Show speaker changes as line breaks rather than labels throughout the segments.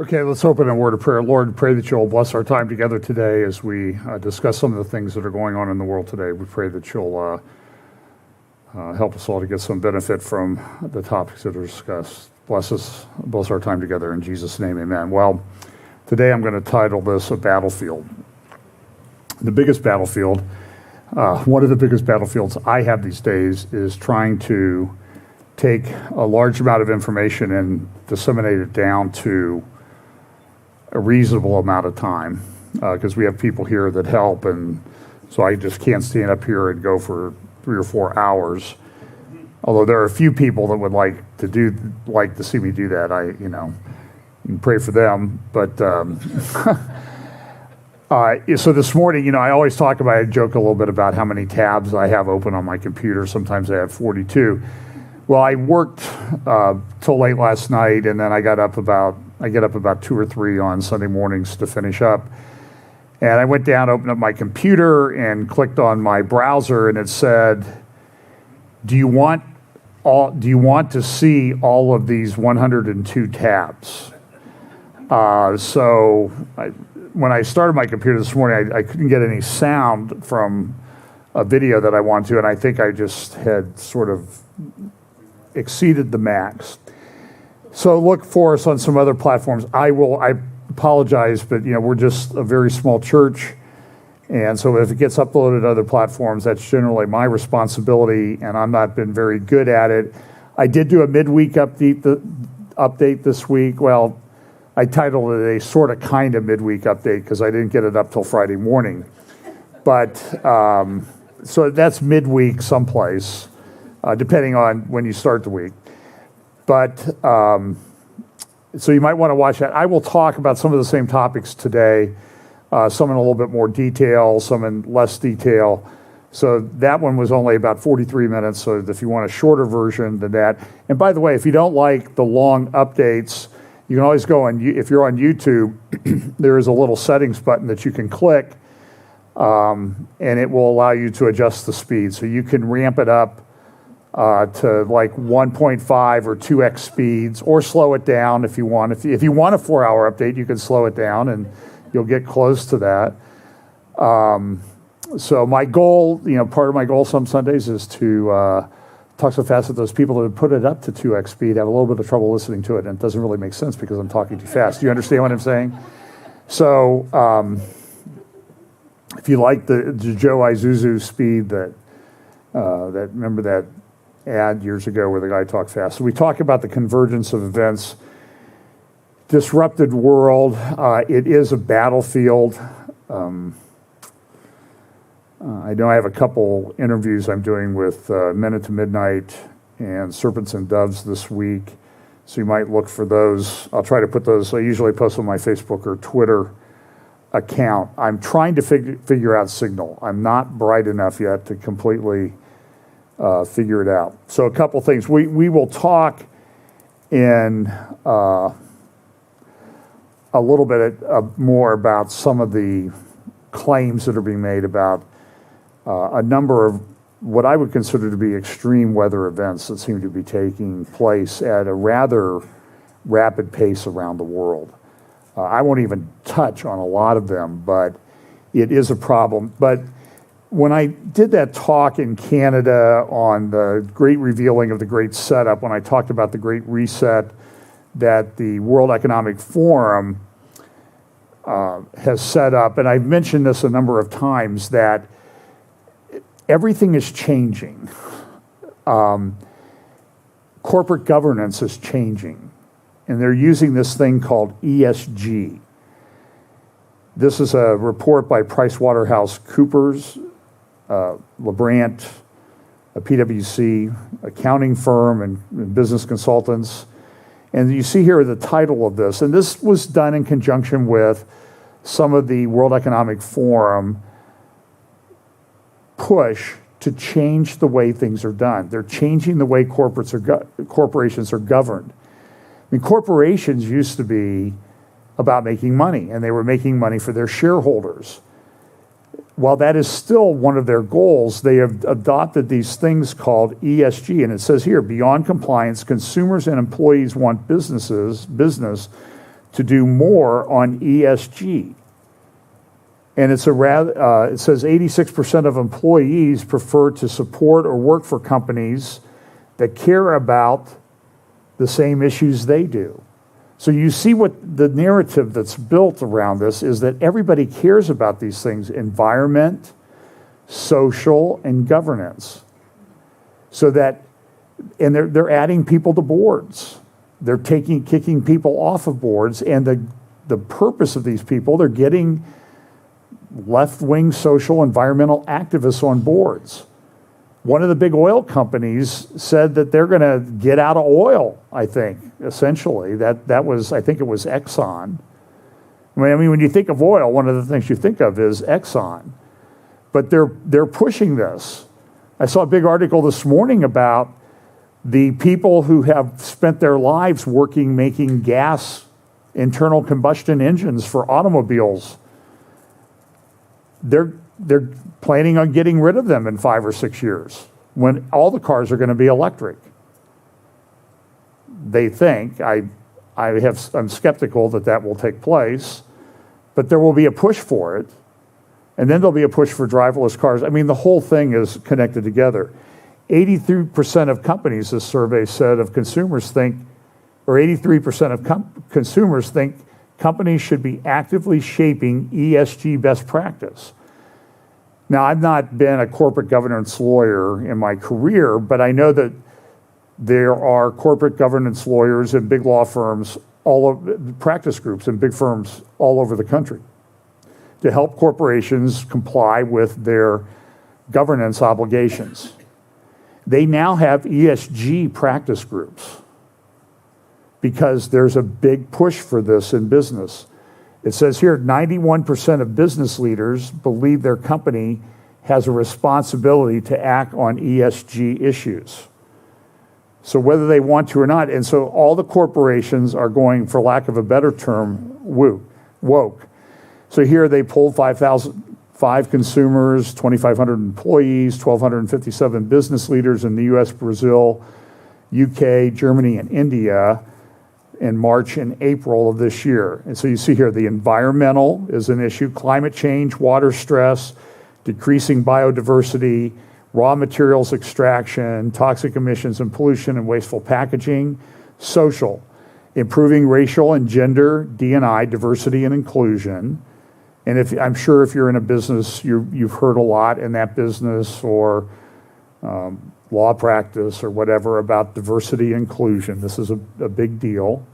Okay, let's open a word of prayer. Lord, pray that you'll bless our time together today as we discuss some of the things that are going on in the world today. We pray that you'll help us all to get some benefit from the topics that are discussed. Bless our time together. In Jesus' name, amen. Well, today I'm going to title this A Battlefield. The biggest battlefield, one of the biggest battlefields I have these days is trying to take a large amount of information and disseminate it down to a reasonable amount of time, because we have people here that help, and so I just can't stand up here and go for 3 or 4 hours. Although there are a few people that would like to see me do that. You can pray for them. But so this morning, I always I joke a little bit about how many tabs I have open on my computer. Sometimes I have 42. Well, I worked till late last night, and then I get up about 2 or 3 on Sunday mornings to finish up. And I went down, opened up my computer, and clicked on my browser, and it said, "Do you want to see all of these 102 tabs?" When I started my computer this morning, I couldn't get any sound from a video that I wanted to, and I think I just had sort of exceeded the max. So look for us on some other platforms. I apologize, but we're just a very small church, and so if it gets uploaded to other platforms, that's generally my responsibility, and I've not been very good at it. I did do a midweek update this week. Well, I titled it a sort of kind of midweek update because I didn't get it up till Friday morning. But so that's midweek someplace, depending on when you start the week. But so you might want to watch that. I will talk about some of the same topics today, some in a little bit more detail, some in less detail. So that one was only about 43 minutes, so if you want a shorter version than that. And by the way, if you don't like the long updates, you can always go if you're on YouTube, there is a little settings button that you can click, and it will allow you to adjust the speed. So you can ramp it up to like 1.5 or 2x speeds, or slow it down if you want. If you want a 4-hour update, you can slow it down, and you'll get close to that. So my goal, part of my goal some Sundays is to talk so fast that those people that put it up to 2x speed have a little bit of trouble listening to it, and it doesn't really make sense because I'm talking too fast. Do you understand what I'm saying? So if you like the Joe Isuzu speed remember that ad years ago where the guy talked fast. So we talk about the convergence of events, disrupted world. It is a battlefield. I know I have a couple interviews I'm doing with Men Into Midnight and Serpents and Doves this week, so you might look for those. I'll try to put those. I usually post on my Facebook or Twitter account. I'm trying to figure out Signal. I'm not bright enough yet to completely figure it out. So a couple things. We will talk in a little bit more about some of the claims that are being made about a number of what I would consider to be extreme weather events that seem to be taking place at a rather rapid pace around the world. I won't even touch on a lot of them, but it is a problem. But when I did that talk in Canada on the great revealing of the great setup, when I talked about the great reset that the World Economic Forum has set up, and I've mentioned this a number of times, that everything is changing. Corporate governance is changing, and they're using this thing called ESG. This is a report by PricewaterhouseCoopers, LeBrant, a PwC accounting firm and business consultants. And you see here the title of this, and this was done in conjunction with some of the World Economic Forum push to change the way things are done. They're changing the way corporations are governed. I mean, corporations used to be about making money, and they were making money for their shareholders. While that is still one of their goals, they have adopted these things called ESG, and it says here, beyond compliance, consumers and employees want business to do more on ESG. And it says 86% of employees prefer to support or work for companies that care about the same issues they do. So you see what the narrative that's built around this is, that everybody cares about these things: environment, social, and governance. So that, and they're adding people to boards. They're kicking people off of boards, and the purpose of these people, they're getting left-wing social environmental activists on boards. One of the big oil companies said that they're going to get out of oil, I think, essentially. That was, I think it was Exxon. I mean, when you think of oil, one of the things you think of is Exxon. But they're pushing this. I saw a big article this morning about the people who have spent their lives making gas internal combustion engines for automobiles. They're planning on getting rid of them in 5 or 6 years when all the cars are going to be electric. They think, I'm skeptical that will take place, but there will be a push for it. And then there'll be a push for driverless cars. I mean, the whole thing is connected together. 83% of companies, this survey said, of consumers think, or 83% of consumers think companies should be actively shaping ESG best practice. Now, I've not been a corporate governance lawyer in my career, but I know that there are corporate governance lawyers in big law firms, practice groups in big firms all over the country to help corporations comply with their governance obligations. They now have ESG practice groups because there's a big push for this in business. It says here, 91% of business leaders believe their company has a responsibility to act on ESG issues. So whether they want to or not, and so all the corporations are going, for lack of a better term, woke. So here they polled 5 consumers, 2,500 employees, 1,257 business leaders in the US, Brazil, UK, Germany, and India in March and April of this year. And so you see here, the environmental is an issue: climate change, water stress, decreasing biodiversity, raw materials extraction, toxic emissions and pollution, and wasteful packaging. Social, improving racial and gender, D&I, diversity and inclusion. And I'm sure if you're in a business, you've heard a lot in that business or law practice or whatever about diversity and inclusion. This is a big deal.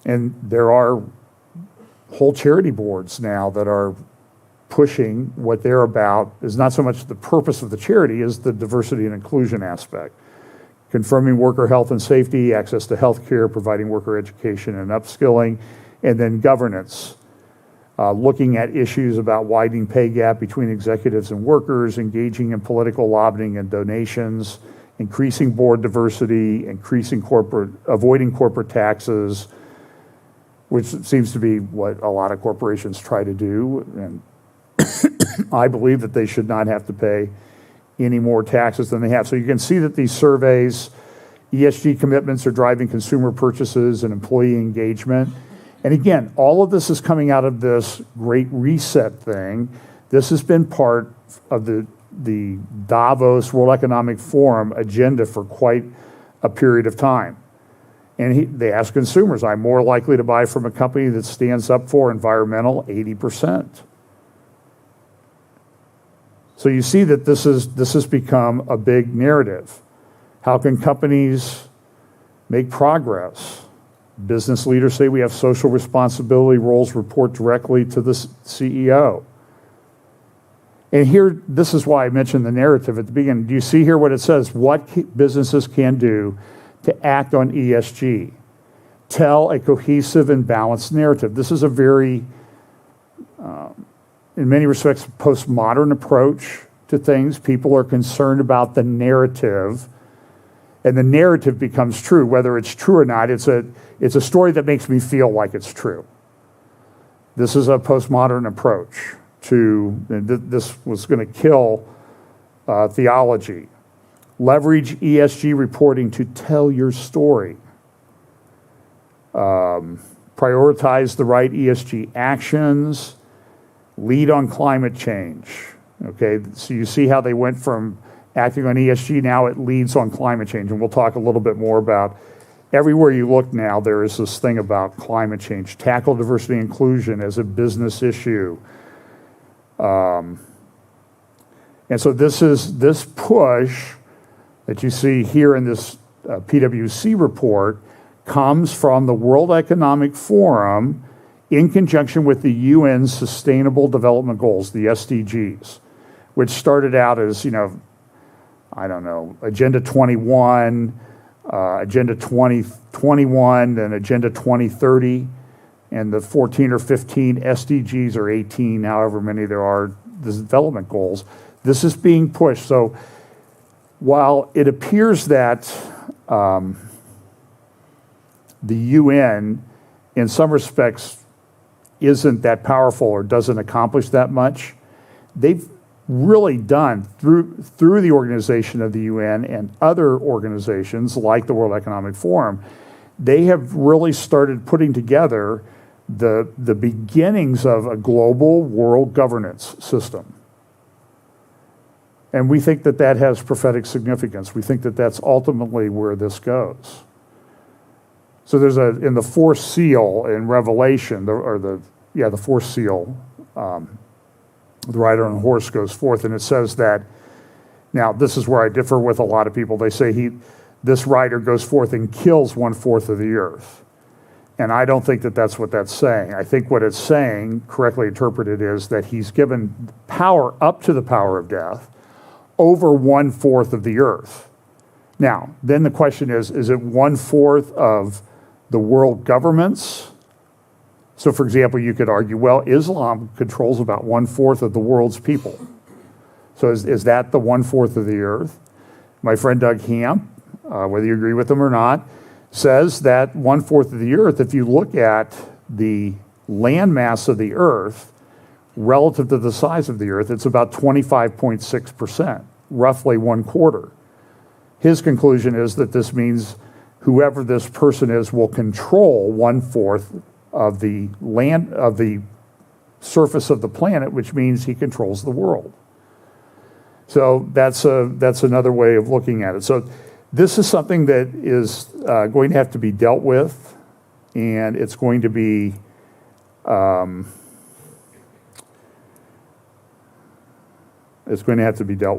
And there are whole charity boards now that are pushing what they're about is not so much the purpose of the charity as the diversity and inclusion aspect. Confirming worker health and safety, access to health care, providing worker education and upskilling, and then governance. Looking at issues about widening pay gap between executives and workers, engaging in political lobbying and donations, increasing board diversity, avoiding corporate taxes, which seems to be what a lot of corporations try to do. And I believe that they should not have to pay any more taxes than they have. So you can see that these surveys, ESG commitments are driving consumer purchases and employee engagement. And again, all of this is coming out of this Great Reset thing. This has been part of the Davos World Economic Forum agenda for quite a period of time. And they ask consumers, I'm more likely to buy from a company that stands up for environmental, 80%. So you see that this has become a big narrative. How can companies make progress? Business leaders say we have social responsibility, roles report directly to the CEO. And here, this is why I mentioned the narrative at the beginning. Do you see here what it says? What businesses can do to act on ESG? Tell a cohesive and balanced narrative. This is a very, in many respects, postmodern approach to things. People are concerned about the narrative, and the narrative becomes true. Whether it's true or not, it's a story that makes me feel like it's true. This is a postmodern approach to, this was going to kill theology. Leverage ESG reporting to tell your story. prioritize the right ESG actions, lead on climate change. Okay, so you see how they went from acting on ESG, now it leads on climate change. And we'll talk a little bit more about everywhere you look now, there is this thing about climate change. Tackle diversity and inclusion as a business issue. And so this push that you see here in this PwC report comes from the World Economic Forum in conjunction with the UN Sustainable Development Goals, the SDGs, which started out as, Agenda 21, Agenda 2021, and Agenda 2030, and the 14 or 15 SDGs or 18, however many there are, the development goals. This is being pushed. So while it appears that the UN, in some respects, isn't that powerful or doesn't accomplish that much, they've really done through the organization of the UN and other organizations like the World Economic Forum, they have really started putting together the beginnings of a global world governance system. And we think that that has prophetic significance. We think that that's ultimately where this goes. So there's in the fourth seal in Revelation, the fourth seal, the rider on the horse goes forth, and it says that, now this is where I differ with a lot of people. They say this rider goes forth and kills 1/4 of the earth. And I don't think that that's what that's saying. I think what it's saying, correctly interpreted, is that he's given power up to the power of death over 1/4 of the earth. Now, then the question is it 1/4 of the world governments? So, for example, you could argue, well, Islam controls about 1/4 of the world's people. So is that the 1/4 of the earth? My friend Doug Hamp, whether you agree with him or not, says that 1/4 of the earth, if you look at the land mass of the earth relative to the size of the earth, it's about 25.6%, roughly 1/4. His conclusion is that this means whoever this person is will control 1/4 of the land, of the surface of the planet, which means he controls the world. So that's another way of looking at it. So this is something that is going to have to be dealt with, and it's going to be dealt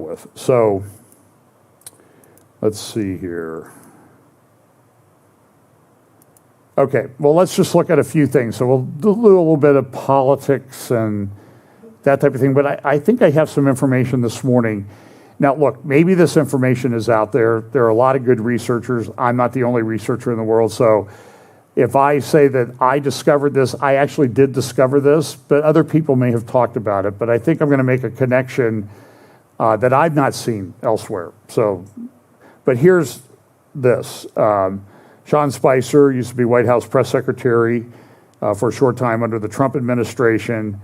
with. So let's see here. Okay, well, let's just look at a few things. So we'll do a little bit of politics and that type of thing, but I think I have some information this morning. Now, look, maybe this information is out there. There are a lot of good researchers. I'm not the only researcher in the world, so if I say that I discovered this, I actually did discover this, but other people may have talked about it, but I think I'm going to make a connection that I've not seen elsewhere. So, but here's this. Sean Spicer used to be White House press secretary for a short time under the Trump administration,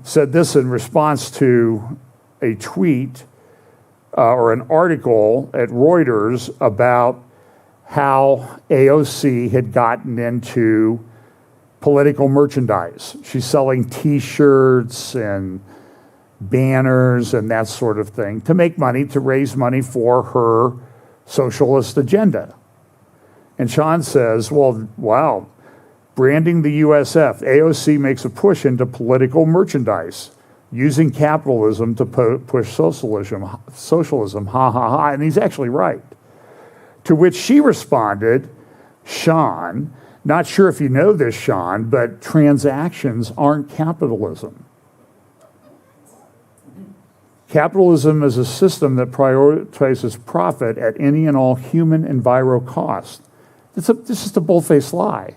said this in response to a tweet or an article at Reuters about how AOC had gotten into political merchandise. She's selling T-shirts and banners and that sort of thing to make money, to raise money for her socialist agenda. And Sean says, well, wow, branding the USF, AOC makes a push into political merchandise, using capitalism to push socialism, ha, ha, ha, and he's actually right. To which she responded, Sean, not sure if you know this, Sean, but transactions aren't capitalism. Capitalism is a system that prioritizes profit at any and all human and enviro cost. This is just a bull-faced lie.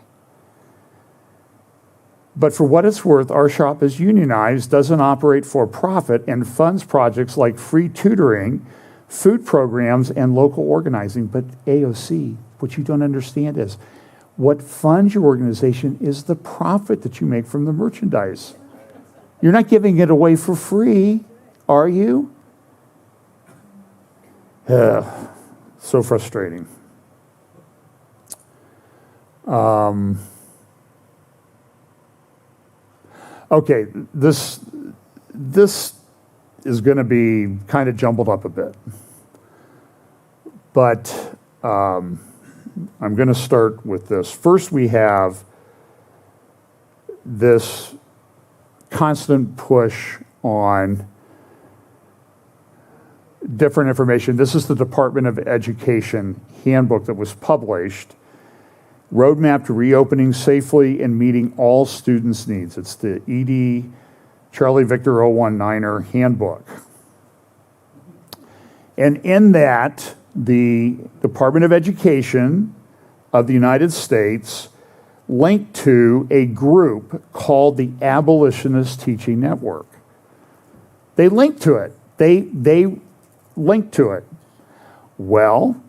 But for what it's worth, our shop is unionized, doesn't operate for profit, and funds projects like free tutoring, food programs, and local organizing. But AOC, what you don't understand is what funds your organization is the profit that you make from the merchandise. You're not giving it away for free, are you? So frustrating. Okay, this is going to be kind of jumbled up a bit. But I'm going to start with this. First, we have this constant push on different information. This is the Department of Education handbook that was published, Roadmap to Reopening Safely and Meeting All Students' Needs. It's the ED Charlie Victor 019er handbook. And in that, the Department of Education of the United States linked to a group called the Abolitionist Teaching Network. They linked to it. They linked to it. Well,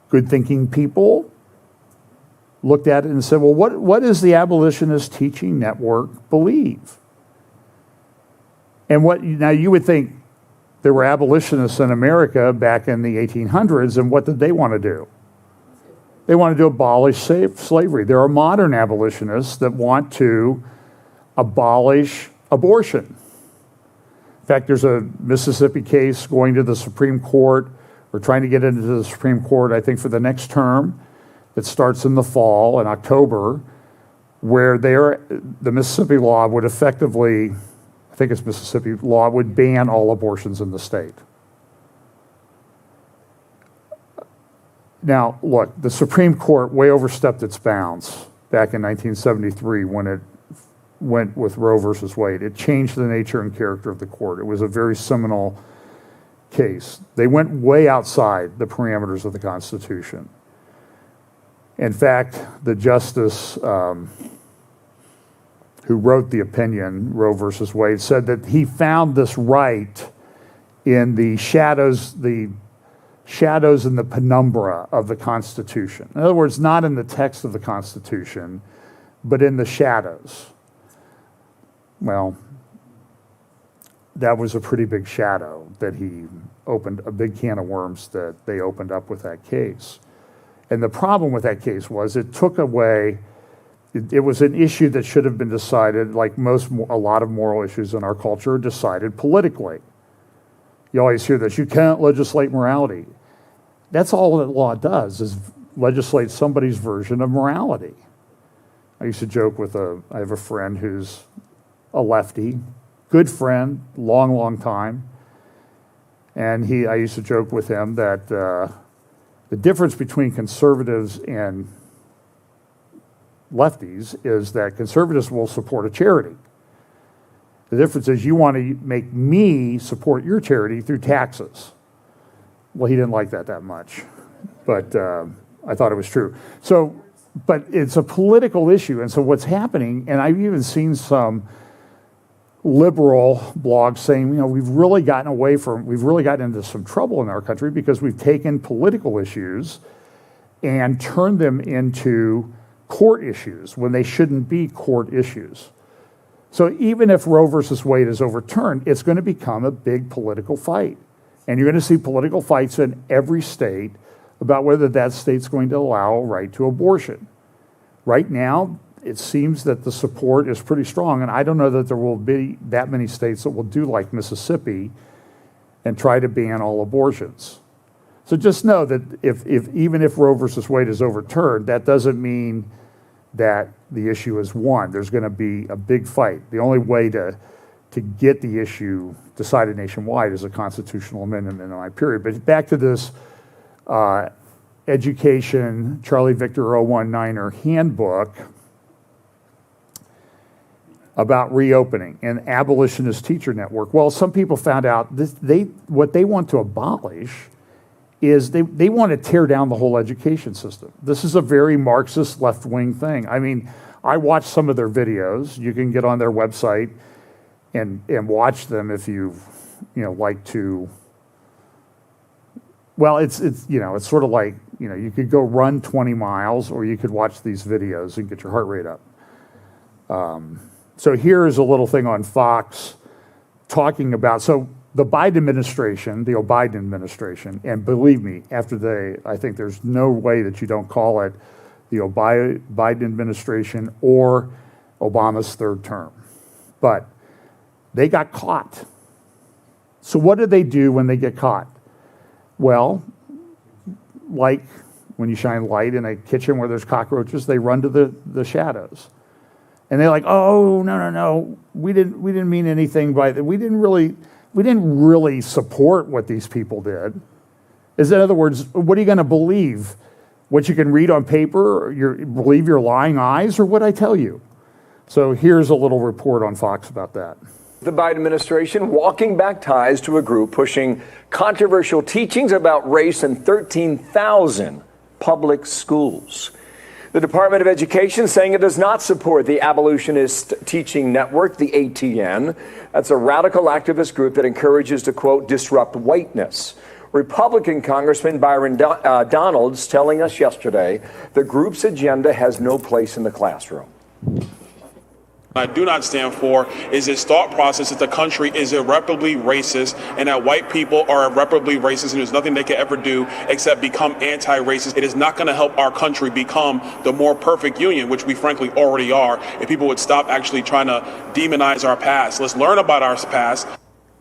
good thinking people looked at it and said, well, what does the Abolitionist Teaching Network believe? And now you would think there were abolitionists in America back in the 1800s, and what did they want to do? They wanted to abolish slavery. There are modern abolitionists that want to abolish abortion. In fact, there's a Mississippi case going to the Supreme Court, or trying to get into the Supreme Court, I think, for the next term. It starts in the fall, in October, where the Mississippi law would effectively, I think it's Mississippi law, would ban all abortions in the state. Now, look, the Supreme Court way overstepped its bounds back in 1973 when it went with Roe versus Wade. It changed the nature and character of the court. It was a very seminal case. They went way outside the parameters of the Constitution. In fact, the justice who wrote the opinion, Roe versus Wade, said that he found this right in the shadows and the penumbra of the Constitution. In other words, not in the text of the Constitution, but in the shadows. Well, that was a pretty big shadow that he opened, a big can of worms that they opened up with that case. And the problem with that case was it took away, it was an issue that should have been decided, like a lot of moral issues in our culture, decided politically. You always hear this, you can't legislate morality. That's all that law does, is legislate somebody's version of morality. I used to joke I have a friend who's a lefty, good friend, long time. And I used to joke with him that the difference between conservatives and lefties is that conservatives will support a charity. The difference is you want to make me support your charity through taxes. Well, he didn't like that much, but I thought it was true. But it's a political issue, and so what's happening, and I've even seen some liberal blogs saying, we've really gotten into some trouble in our country because we've taken political issues and turned them into court issues when they shouldn't be court issues. So even if Roe versus Wade is overturned, it's going to become a big political fight. And you're going to see political fights in every state about whether that state's going to allow a right to abortion. Right now, it seems that the support is pretty strong, and I don't know that there will be that many states that will do like Mississippi and try to ban all abortions. So just know that even if Roe versus Wade is overturned, that doesn't mean that the issue is won. There's going to be a big fight. The only way to get the issue decided nationwide is a constitutional amendment in my period. But back to this education, Charlie Victor 019er handbook about reopening and abolitionist teacher network. Well, some people found out what they want to abolish is they want to tear down the whole education system. This is a very Marxist left-wing thing. I mean, I watched some of their videos. You can get on their website and watch them if you like to. Well, it's sort of like, you could go run 20 miles or you could watch these videos and get your heart rate up. So here's a little thing on Fox talking about, the Biden administration, the Biden administration, and believe me, I think there's no way that you don't call it the Biden administration or Obama's third term. But they got caught. So what do they do when they get caught? Well, like when you shine light in a kitchen where there's cockroaches, they run to the shadows. And they're like, oh, no, we didn't mean anything by that. We didn't really support what these people did. In other words, what are you going to believe? What you can read on paper, or believe your lying eyes, or what I tell you? So here's a little report on Fox about that.
The Biden administration walking back ties to a group pushing controversial teachings about race in 13,000 public schools. The Department of Education saying it does not support the Abolitionist Teaching Network, the ATN. That's a radical activist group that encourages to, quote, disrupt whiteness. Republican Congressman Byron Donalds telling us yesterday the group's agenda has no place in the classroom.
I do not stand for is this thought process that the country is irreparably racist and that white people are irreparably racist and there's nothing they can ever do except become anti-racist. It is not going to help our country become the more perfect union, which we frankly already are, if people would stop actually trying to demonize our past. Let's learn about our past.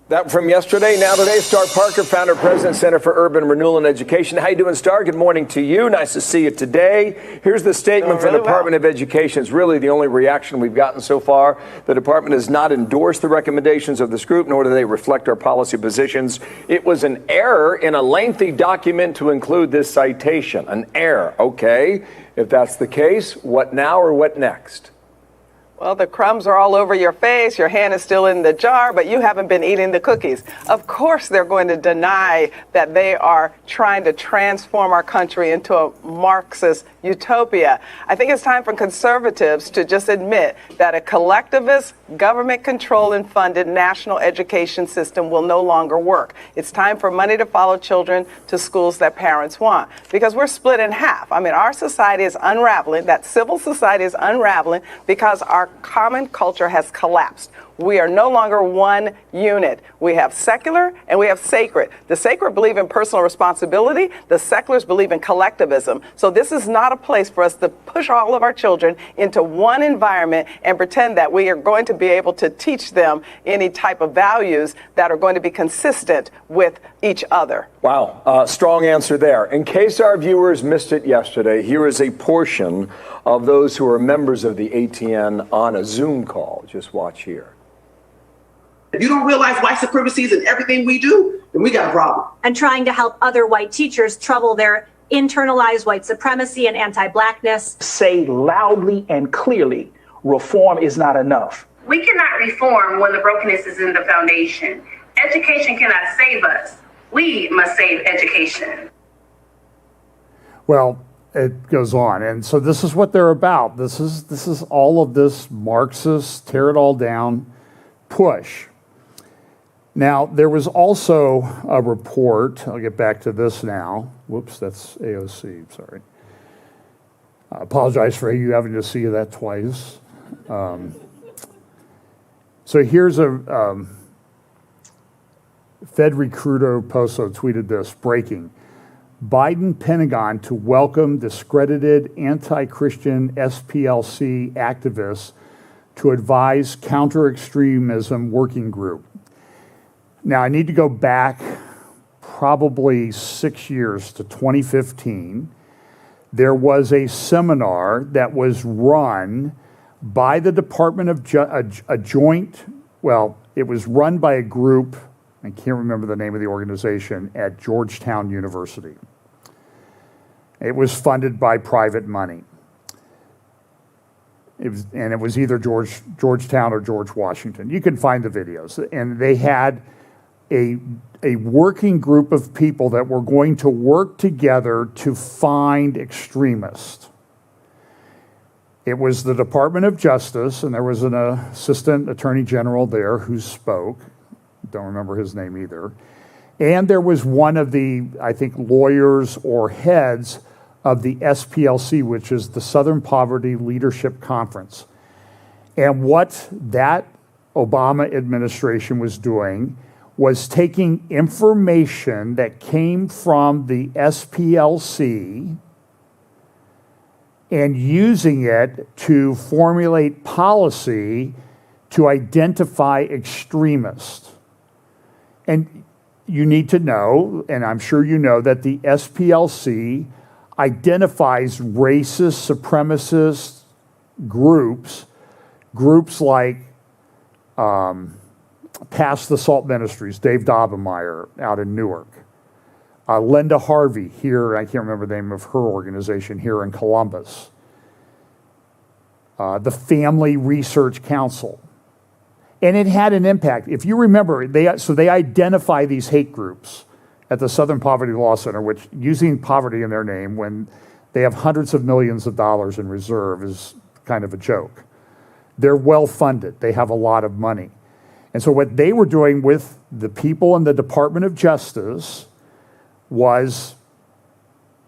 That from yesterday. Now today, Star Parker, founder, president, Center for Urban Renewal and Education. How you doing, Star? Good morning to you. Nice to see you today. Here's the statement from the Department of Education. It's really the only reaction we've gotten so far. The department has not endorsed the recommendations of this group, nor do they reflect our policy positions. It was an error in a lengthy document to include this citation. An error. Okay. If that's the case, what now or what next?
Well, the crumbs are all over your face. Your hand is still in the jar, but you haven't been eating the cookies. Of course, they're going to deny that they are trying to transform our country into a Marxist utopia. I think it's time for conservatives to just admit that a collectivist, government-controlled and funded national education system will no longer work. It's time for money to follow children to schools that parents want, because we're split in half. I mean, our society is unraveling. That civil society is unraveling because our common culture has collapsed. We are no longer one unit. We have secular and we have sacred. The sacred believe in personal responsibility. The seculars believe in collectivism. So this is not a place for us to push all of our children into one environment and pretend that we are going to be able to teach them any type of values that are going to be consistent with each other.
Wow. Strong answer there. In case our viewers missed it yesterday, here is a portion of those who are members of the ATN on a Zoom call. Just watch here.
If you don't realize white supremacy is in everything we do, then we got a problem.
And trying to help other white teachers trouble their internalized white supremacy and anti-blackness.
Say loudly and clearly, reform is not enough.
We cannot reform when the brokenness is in the foundation. Education cannot save us. We must save education.
Well, it goes on. And so this is what they're about. This is all of this Marxist, tear it all down push. Now, there was also a report, I'll get back to this now. Whoops, that's AOC, sorry. I apologize for you having to see that twice. So here's a Fed Recruiter Poso tweeted this, breaking. Biden Pentagon to welcome discredited anti-Christian SPLC activists to advise counter-extremism working group. Now, I need to go back probably 6 years to 2015. There was a seminar that was run by the Department of it was run by a group, I can't remember the name of the organization, at Georgetown University. It was funded by private money. It was either Georgetown or George Washington. You can find the videos. And they had a working group of people that were going to work together to find extremists. It was the Department of Justice, and there was an assistant attorney general there who spoke. Don't remember his name either. And there was one of the, I think, lawyers or heads of the SPLC, which is the Southern Poverty Leadership Conference. And what that Obama administration was doing was taking information that came from the SPLC and using it to formulate policy to identify extremists. And you need to know, and I'm sure you know, that the SPLC identifies racist, supremacist groups like Pass the Salt Ministries, Dave Daubenmire out in Newark. Linda Harvey here, I can't remember the name of her organization, here in Columbus. The Family Research Council. And it had an impact. If you remember, they identify these hate groups at the Southern Poverty Law Center, which, using poverty in their name when they have hundreds of millions of dollars in reserve, is kind of a joke. They're well funded. They have a lot of money. And so what they were doing with the people in the Department of Justice was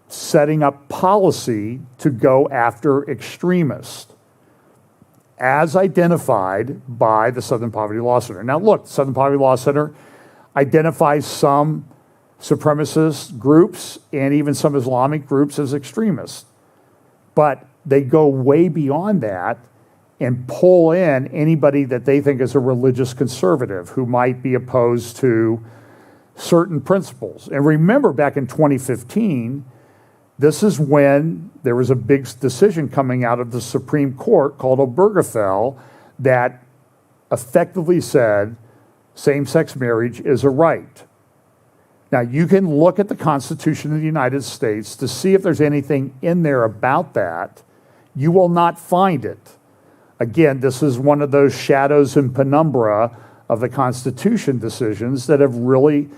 setting up policy to go after extremists, as identified by the Southern Poverty Law Center. Now look, the Southern Poverty Law Center identifies some supremacist groups and even some Islamic groups as extremists. But they go way beyond that and pull in anybody that they think is a religious conservative who might be opposed to certain principles. And remember, back in 2015, this is when there was a big decision coming out of the Supreme Court called Obergefell that effectively said same-sex marriage is a right. Now, you can look at the Constitution of the United States to see if there's anything in there about that. You will not find it. Again, this is one of those shadows and penumbra of the Constitution decisions that have really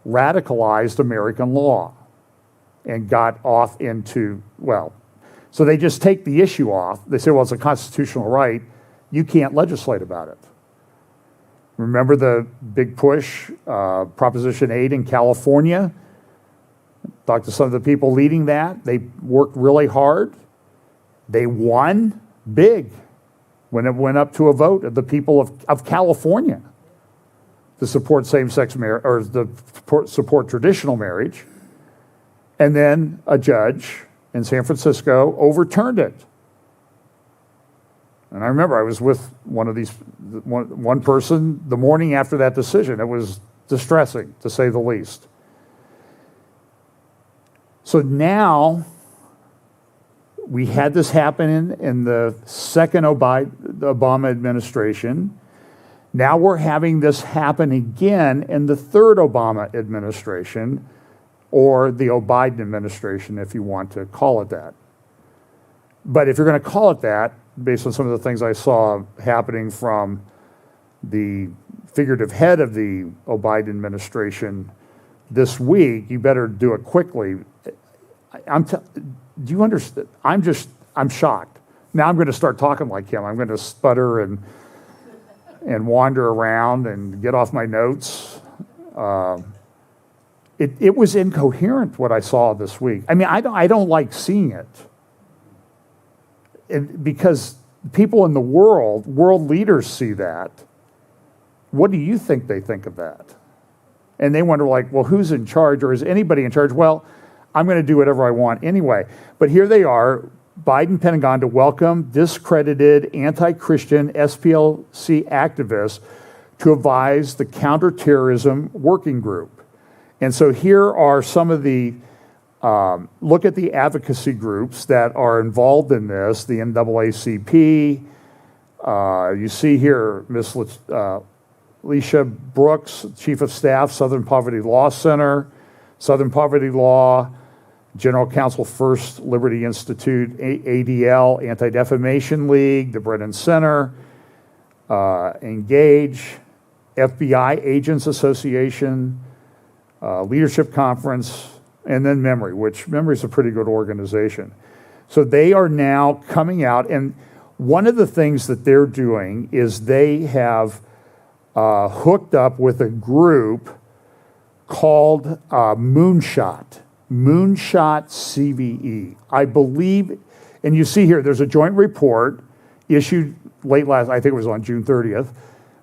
radicalized American law and got off into, well, so they just take the issue off. They say, well, it's a constitutional right. You can't legislate about it. Remember the big push, Proposition 8 in California? Talked to some of the people leading that. They worked really hard. They won big when it went up to a vote of the people of California to support same-sex marriage, or to support traditional marriage. And then a judge in San Francisco overturned it. And I remember I was with one person the morning after that decision. It was distressing, to say the least. So now we had this happen in the second Obama administration. Now we're having this happen again in the third Obama administration, or the Biden administration, if you want to call it that. But if you're going to call it that, based on some of the things I saw happening from the figurative head of the Biden administration this week, you better do it quickly. Do you understand? I'm shocked. Now I'm going to start talking like him. I'm going to sputter and wander around and get off my notes. It was incoherent what I saw this week. I mean, I don't like seeing it. Because people in the world leaders see that. What do you think they think of that? And they wonder, like, well, who's in charge, or is anybody in charge? Well, I'm going to do whatever I want anyway. But here they are, Biden Pentagon, to welcome discredited anti-Christian SPLC activists to advise the counterterrorism working group. And so here are some of the, look at the advocacy groups that are involved in this, the NAACP. You see here, Ms. Alicia Brooks, Chief of Staff, Southern Poverty Law Center, Southern Poverty Law, General Counsel First Liberty Institute, ADL, Anti-Defamation League, the Brennan Center, Engage, FBI Agents Association, Leadership Conference, and then Memory, which Memory is a pretty good organization. So they are now coming out, and one of the things that they're doing is they have hooked up with a group called Moonshot CVE. I believe, and you see here, there's a joint report issued late last, I think it was on June 30th,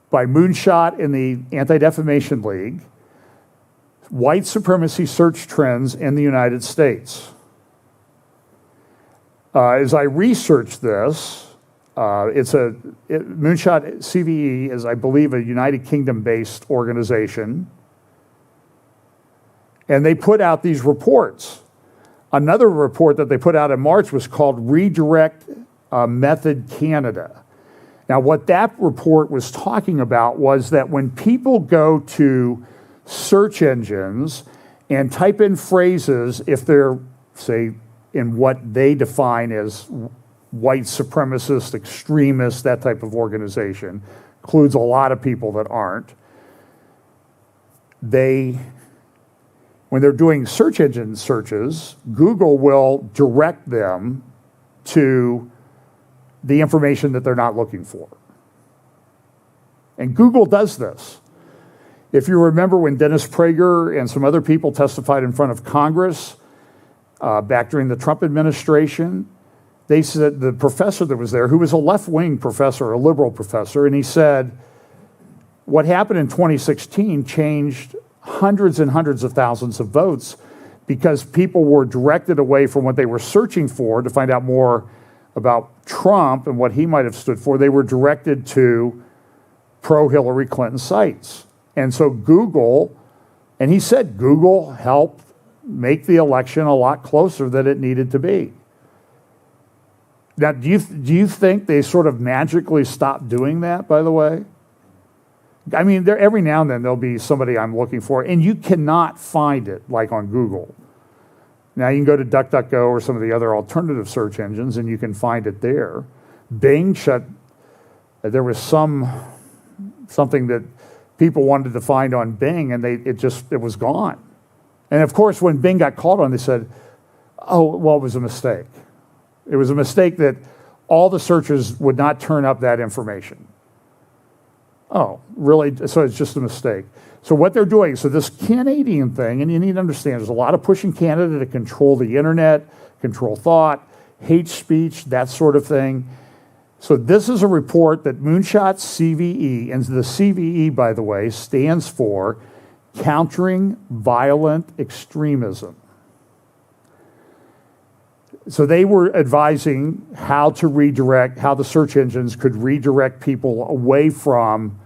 by Moonshot and the Anti-Defamation League, White Supremacy Search Trends in the United States. As I researched this, Moonshot CVE is, I believe, a United Kingdom-based organization. And they put out these reports. Another report that they put out in March was called Redirect Method Canada. Now, what that report was talking about was that when people go to search engines and type in phrases, if they're, say, in what they define as white supremacist, extremist, that type of organization, includes a lot of people that aren't, when they're doing search engine searches, Google will direct them to the information that they're not looking for. And Google does this. If you remember when Dennis Prager and some other people testified in front of Congress back during the Trump administration, they said the professor that was there, who was a left-wing professor, a liberal professor, and he said, what happened in 2016 changed hundreds and hundreds of thousands of votes because people were directed away from what they were searching for to find out more about Trump and what he might have stood for. They were directed to pro-Hillary Clinton sites. And so Google, and he said Google helped make the election a lot closer than it needed to be. Now, do you think they sort of magically stopped doing that, by the way? I mean, every now and then there'll be somebody I'm looking for, and you cannot find it like on Google. Now, you can go to DuckDuckGo or some of the other alternative search engines, and you can find it there. Bing there was something that people wanted to find on Bing, and it was gone. And of course, when Bing got called on, they said, oh, well, it was a mistake. It was a mistake that all the searchers would not turn up that information. Oh, really? So it's just a mistake. So what they're doing, so this Canadian thing, and you need to understand, there's a lot of push in Canada to control the internet, control thought, hate speech, that sort of thing. So this is a report that Moonshot CVE, and the CVE, by the way, stands for Countering Violent Extremism. So they were advising how the search engines could redirect people away from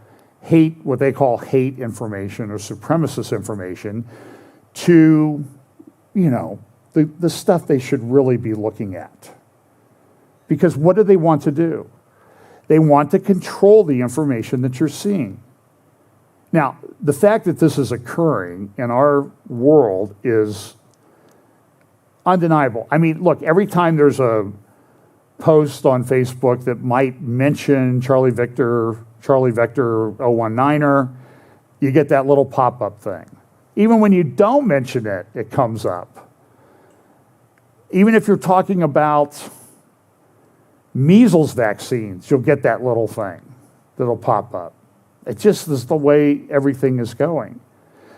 what they call hate information or supremacist information, to, the stuff they should really be looking at. Because what do they want to do? They want to control the information that you're seeing. Now, the fact that this is occurring in our world is undeniable. I mean, look, every time there's a post on Facebook that might mention Charlie Victor 019er, you get that little pop-up thing. Even when you don't mention it, it comes up. Even if you're talking about measles vaccines, you'll get that little thing that'll pop up. It just is the way everything is going.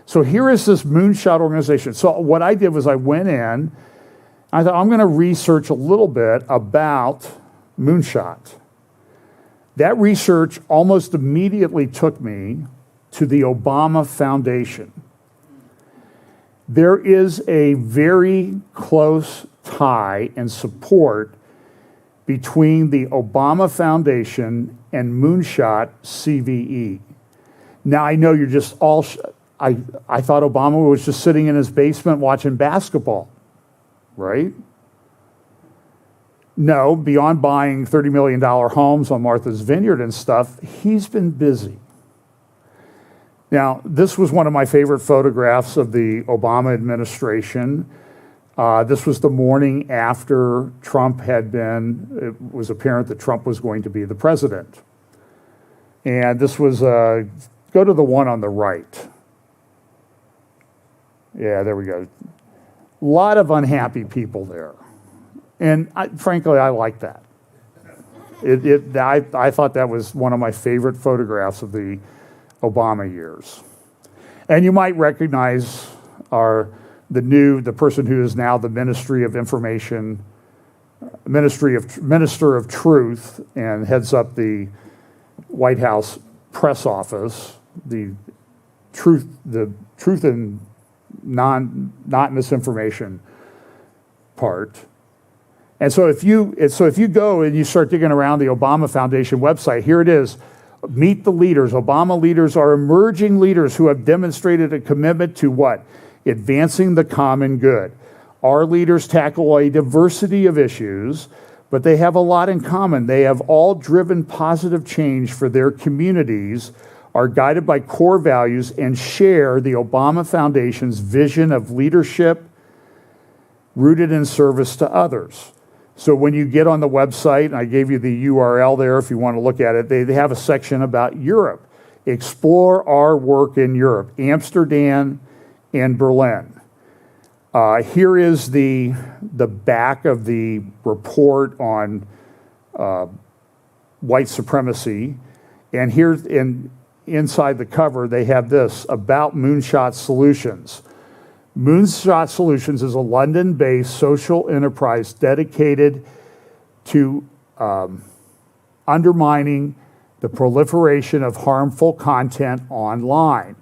So here is this Moonshot organization. So what I did was I went in, I thought I'm going to research a little bit about Moonshot. That research almost immediately took me to the Obama Foundation. There is a very close tie and support between the Obama Foundation and Moonshot CVE. Now, I know you're just all, I thought Obama was just sitting in his basement watching basketball, right? No, beyond buying $30 million homes on Martha's Vineyard and stuff, he's been busy. Now, this was one of my favorite photographs of the Obama administration. This was the morning after it was apparent that Trump was going to be the president. And this was, go to the one on the right. Yeah, there we go. A lot of unhappy people there. And frankly, I like that. I thought that was one of my favorite photographs of the Obama years. And you might recognize the person who is now the Ministry of Information, Minister of Truth, and heads up the White House press office, the truth and not misinformation part. And so if you go and you start digging around the Obama Foundation website, here it is. Meet the leaders. Obama leaders are emerging leaders who have demonstrated a commitment to what? Advancing the common good. Our leaders tackle a diversity of issues, but they have a lot in common. They have all driven positive change for their communities, are guided by core values, and share the Obama Foundation's vision of leadership rooted in service to others. So when you get on the website, and I gave you the URL there if you want to look at it, they have a section about Europe. Explore our work in Europe, Amsterdam and Berlin. Here is the back of the report on white supremacy. And here's inside the cover, they have this about Moonshot Solutions. Moonshot Solutions is a London-based social enterprise dedicated to undermining the proliferation of harmful content online.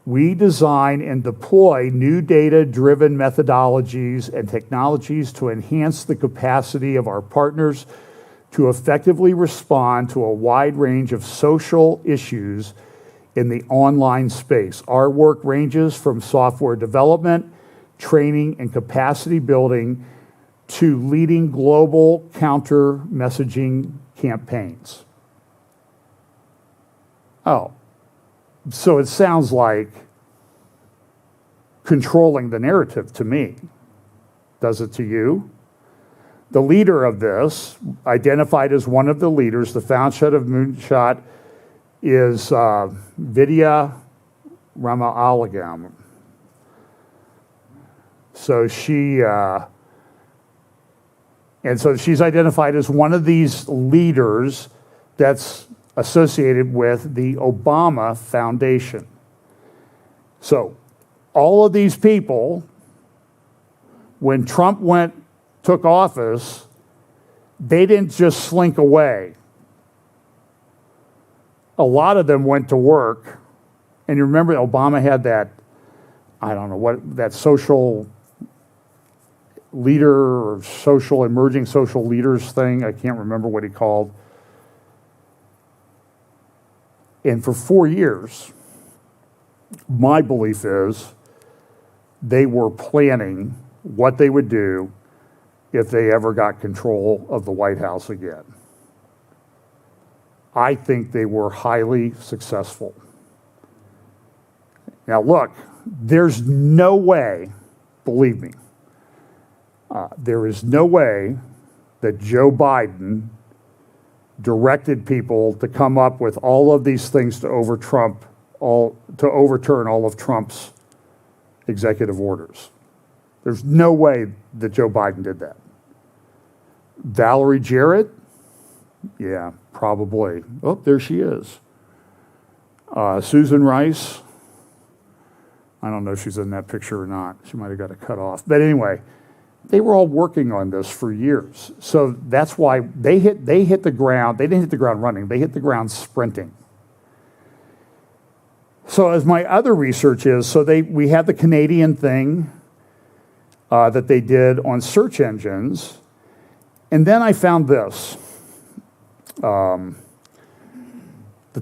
We design and deploy new data-driven methodologies and technologies to enhance the capacity of our partners to effectively respond to a wide range of social issues in the online space. Our work ranges from software development, training, and capacity building to leading global counter messaging campaigns. Oh, so it sounds like controlling the narrative to me. Does it to you? The leader of this, identified as one of the leaders, the founder of Moonshot, is Vidya Ramalagam. So she's identified as one of these leaders that's associated with the Obama Foundation. So all of these people, when Trump took office, they didn't just slink away. A lot of them went to work. And you remember Obama had that, I don't know what, that social leader or emerging social leaders thing. I can't remember what he called. And for 4 years, my belief is they were planning what they would do if they ever got control of the White House again. I think they were highly successful. Now look, there's no way, believe me, there is no way that Joe Biden directed people to come up with all of these things to overturn all of Trump's executive orders. There's no way that Joe Biden did that. Valerie Jarrett? Yeah, probably. Oh, there she is. Susan Rice? I don't know if she's in that picture or not. She might have got it cut off. But anyway, they were all working on this for years. So that's why they hit the ground. They didn't hit the ground running. They hit the ground sprinting. So as my other research is, we had the Canadian thing that they did on search engines. And then I found this. The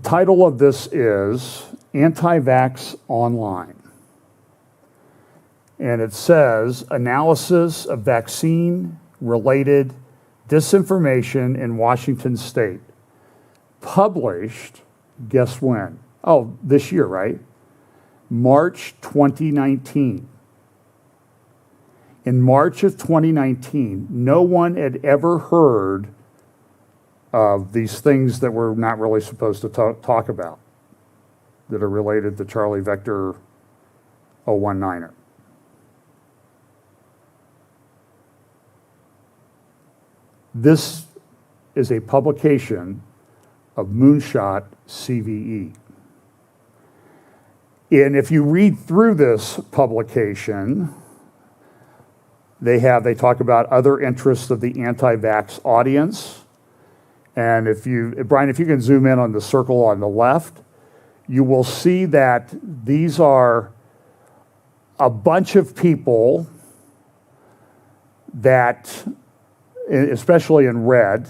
title of this is Anti-Vax Online. And it says, Analysis of Vaccine-Related Disinformation in Washington State. Published, guess when? Oh, this year, right? March 2019. In March of 2019, no one had ever heard of these things that we're not really supposed to talk about that are related to Charlie Vector 019er. This is a publication of Moonshot CVE. And if you read through this publication, they talk about other interests of the anti-vax audience. And Brian, if you can zoom in on the circle on the left, you will see that these are a bunch of people that especially in red,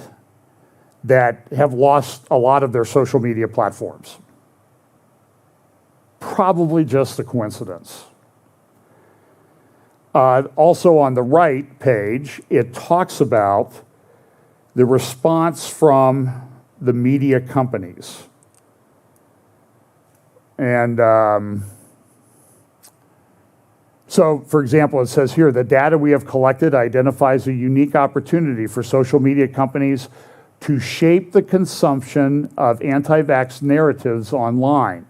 that have lost a lot of their social media platforms. Probably just a coincidence. Also on the right page, it talks about the response from the media companies. And so, for example, it says here, the data we have collected identifies a unique opportunity for social media companies to shape the consumption of anti-vax narratives online.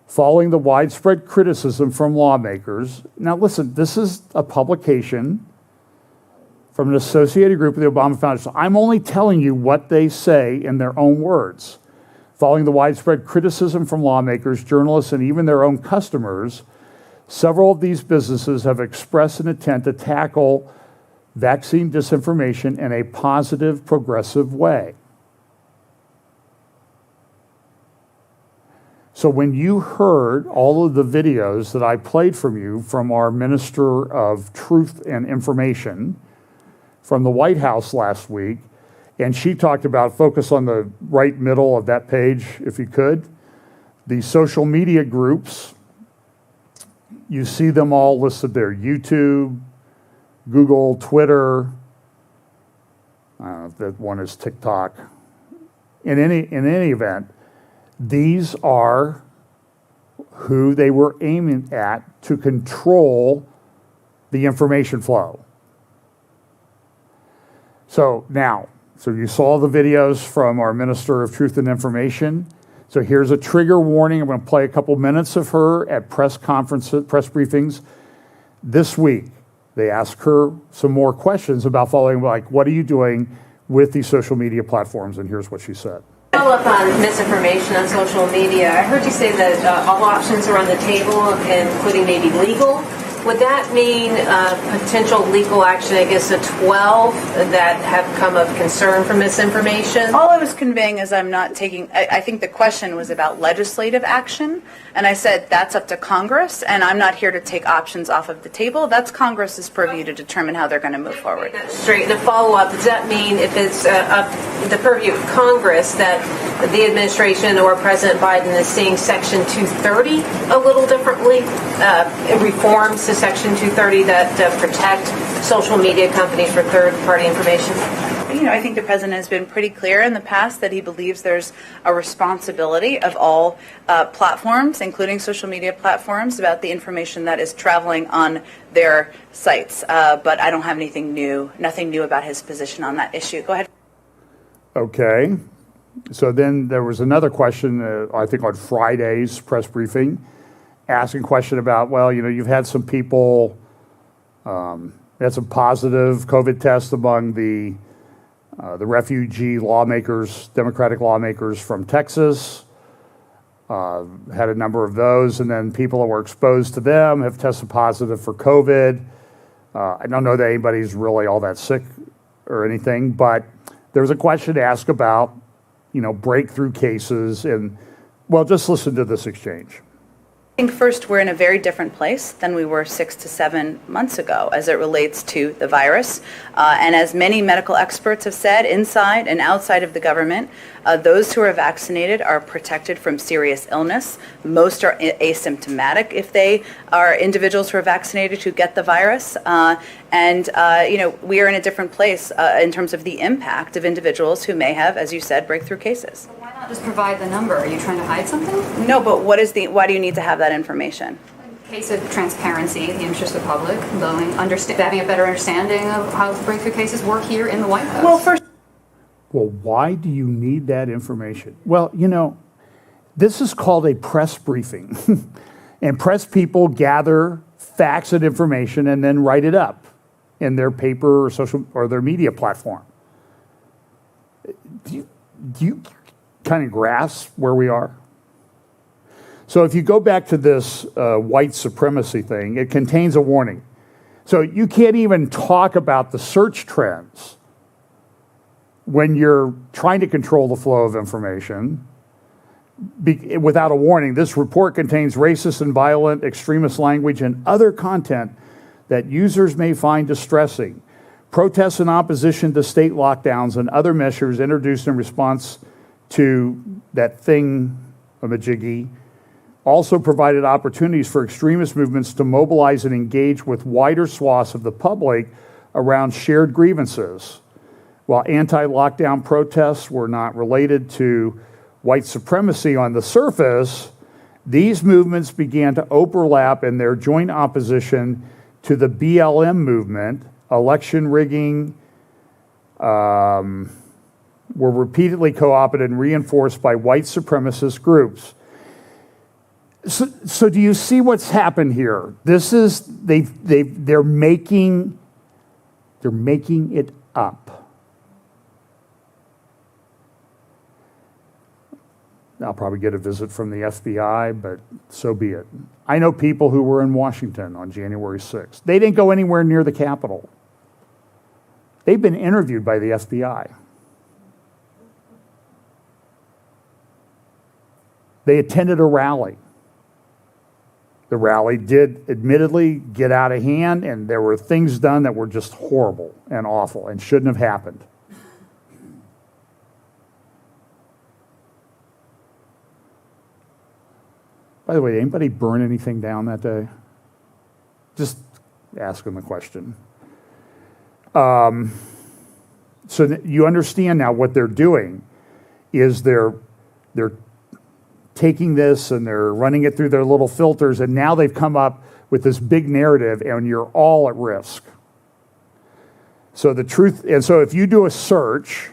Following the widespread criticism from lawmakers. Now listen, this is a publication from an associated group of the Obama Foundation. I'm only telling you what they say in their own words. Following the widespread criticism from lawmakers, journalists, and even their own customers, several of these businesses have expressed an intent to tackle vaccine disinformation in a positive, progressive way. So when you heard all of the videos that I played from you from our Minister of Truth and Information from the White House last week, and she talked about, focus on the right middle of that page, if you could, the social media groups, you see them all listed there, YouTube, Google, Twitter, I don't know if that one is TikTok. In any event, these are who they were aiming at to control the information flow. So you saw the videos from our Minister of Truth and Information. So here's a trigger warning. I'm going to play a couple minutes of her at press conferences, press briefings this week. They asked her some more questions about following, like, what are you doing with these social media platforms? And here's what she said.
Follow up on misinformation on social media. I heard you say that all options are on the table, including maybe legal. Would that mean potential legal action against the 12 that have come of concern for misinformation?
All I was conveying is I'm not taking, I think the question was about legislative action, and I said that's up to Congress, and I'm not here to take options off of the table. That's Congress's purview to determine how they're going to move forward.
That's straight. And a follow-up, does that mean if it's up the purview of Congress that the administration or President Biden is seeing Section 230 a little differently, reforms to Section 230 that protect social media companies for third-party information?
You know, I think the president has been pretty clear in the past that he believes there's a responsibility of all platforms, including social media platforms, about the information that is traveling on their sites. But I don't have nothing new about his position on that issue. Go ahead.
Okay. So then there was another question, I think on Friday's press briefing, asking a question about, well, you know, you've had some people, had some positive COVID tests among the refugee lawmakers, Democratic lawmakers from Texas, had a number of those, and then people that were exposed to them have tested positive for COVID. I don't know that anybody's really all that sick or anything, but there was a question to ask about, you know, breakthrough cases, and, well, just listen to this exchange.
I think first, we're in a very different place than we were 6 to 7 months ago as it relates to the virus. And as many medical experts have said, inside and outside of the government, those who are vaccinated are protected from serious illness. Most are asymptomatic if they are individuals who are vaccinated who get the virus. You know, we are in a different place in terms of the impact of individuals who may have, as you said, breakthrough cases.
Why not just provide the number? Are you trying to hide something?
No, but why do you need to have that information?
In case of transparency, the interest of the public, having a better understanding of how breakthrough cases work here in the White House.
Well, why do you need that information? Well, you know, this is called a press briefing. And press people gather facts and information and then write it up in their paper or social or their media platform. Do you kind of grasp where we are? So if you go back to this white supremacy thing, it contains a warning. So you can't even talk about the search trends when you're trying to control the flow of information without a warning. This report contains racist and violent extremist language and other content that users may find distressing. Protests in opposition to state lockdowns and other measures introduced in response to that thingamajiggy also provided opportunities for extremist movements to mobilize and engage with wider swaths of the public around shared grievances. While anti-lockdown protests were not related to white supremacy on the surface, these movements began to overlap in their joint opposition to the BLM movement. Election rigging were repeatedly co-opted and reinforced by white supremacist groups. So do you see what's happened here? This is they're making it up. I'll probably get a visit from the FBI, but so be it. I know people who were in Washington on January 6th. They didn't go anywhere near the Capitol. They've been interviewed by the FBI. They attended a rally. The rally did admittedly get out of hand, and there were things done that were just horrible and awful and shouldn't have happened. By the way, did anybody burn anything down that day? Just asking the question. So you understand now what they're doing is they're taking this and they're running it through their little filters, and now they've come up with this big narrative, and you're all at risk. So the truth, and so if you do a search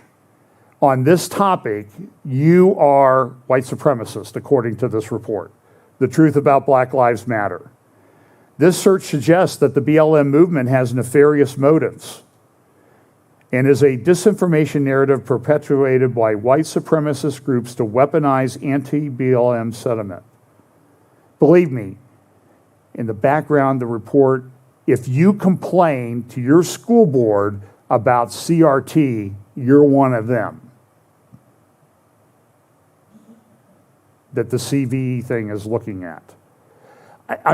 on this topic, you are white supremacist, according to this report. The truth about Black Lives Matter. This search suggests that the BLM movement has nefarious motives and is a disinformation narrative perpetuated by white supremacist groups to weaponize anti-BLM sentiment. Believe me, in the background, the report, if you complain to your school board about CRT, you're one of them that the CV thing is looking at.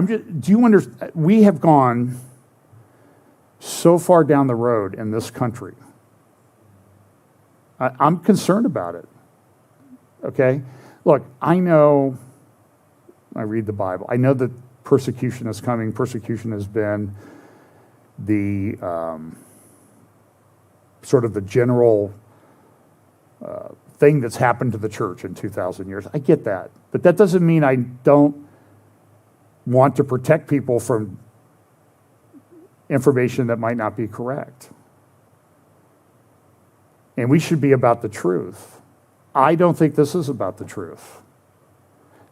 Do you understand? We have gone so far down the road in this country. I'm concerned about it. Okay? Look, I know, I read the Bible. I know that persecution is coming. Persecution has been the sort of the general thing that's happened to the church in 2,000 years. I get that. But that doesn't mean I don't want to protect people from information that might not be correct. And we should be about the truth. I don't think this is about the truth.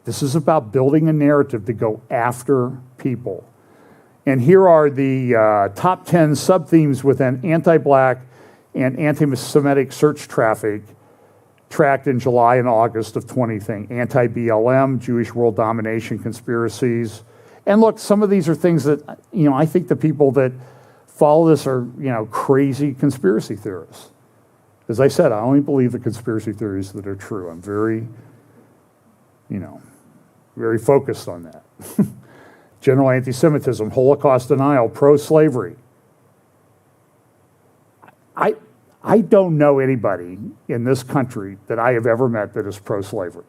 This is about building a narrative to go after people. And here are the top 10 sub-themes within anti-Black and anti-Semitic search traffic tracked in July and August of 2020. Anti-BLM, Jewish world domination conspiracies. And look, some of these are things that, I think the people that follow this are, crazy conspiracy theorists. As I said, I only believe the conspiracy theories that are true. I'm very, very focused on that. General anti-Semitism, Holocaust denial, pro-slavery. I don't know anybody in this country that I have ever met that is pro-slavery.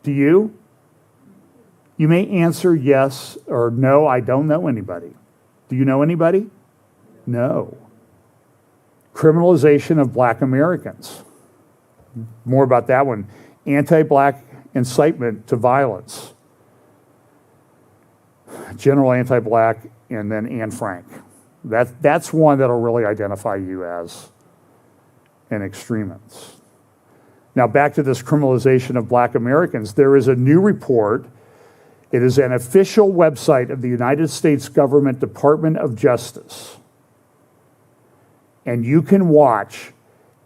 Do you? You may answer yes or no, I don't know anybody. Do you know anybody? No. Criminalization of Black Americans. More about that one. Anti-Black incitement to violence. General anti-Black, and then Anne Frank. That's one that'll really identify you as an extremist. Now back to this criminalization of Black Americans. There is a new report. It is an official website of the United States Government Department of Justice. And you can watch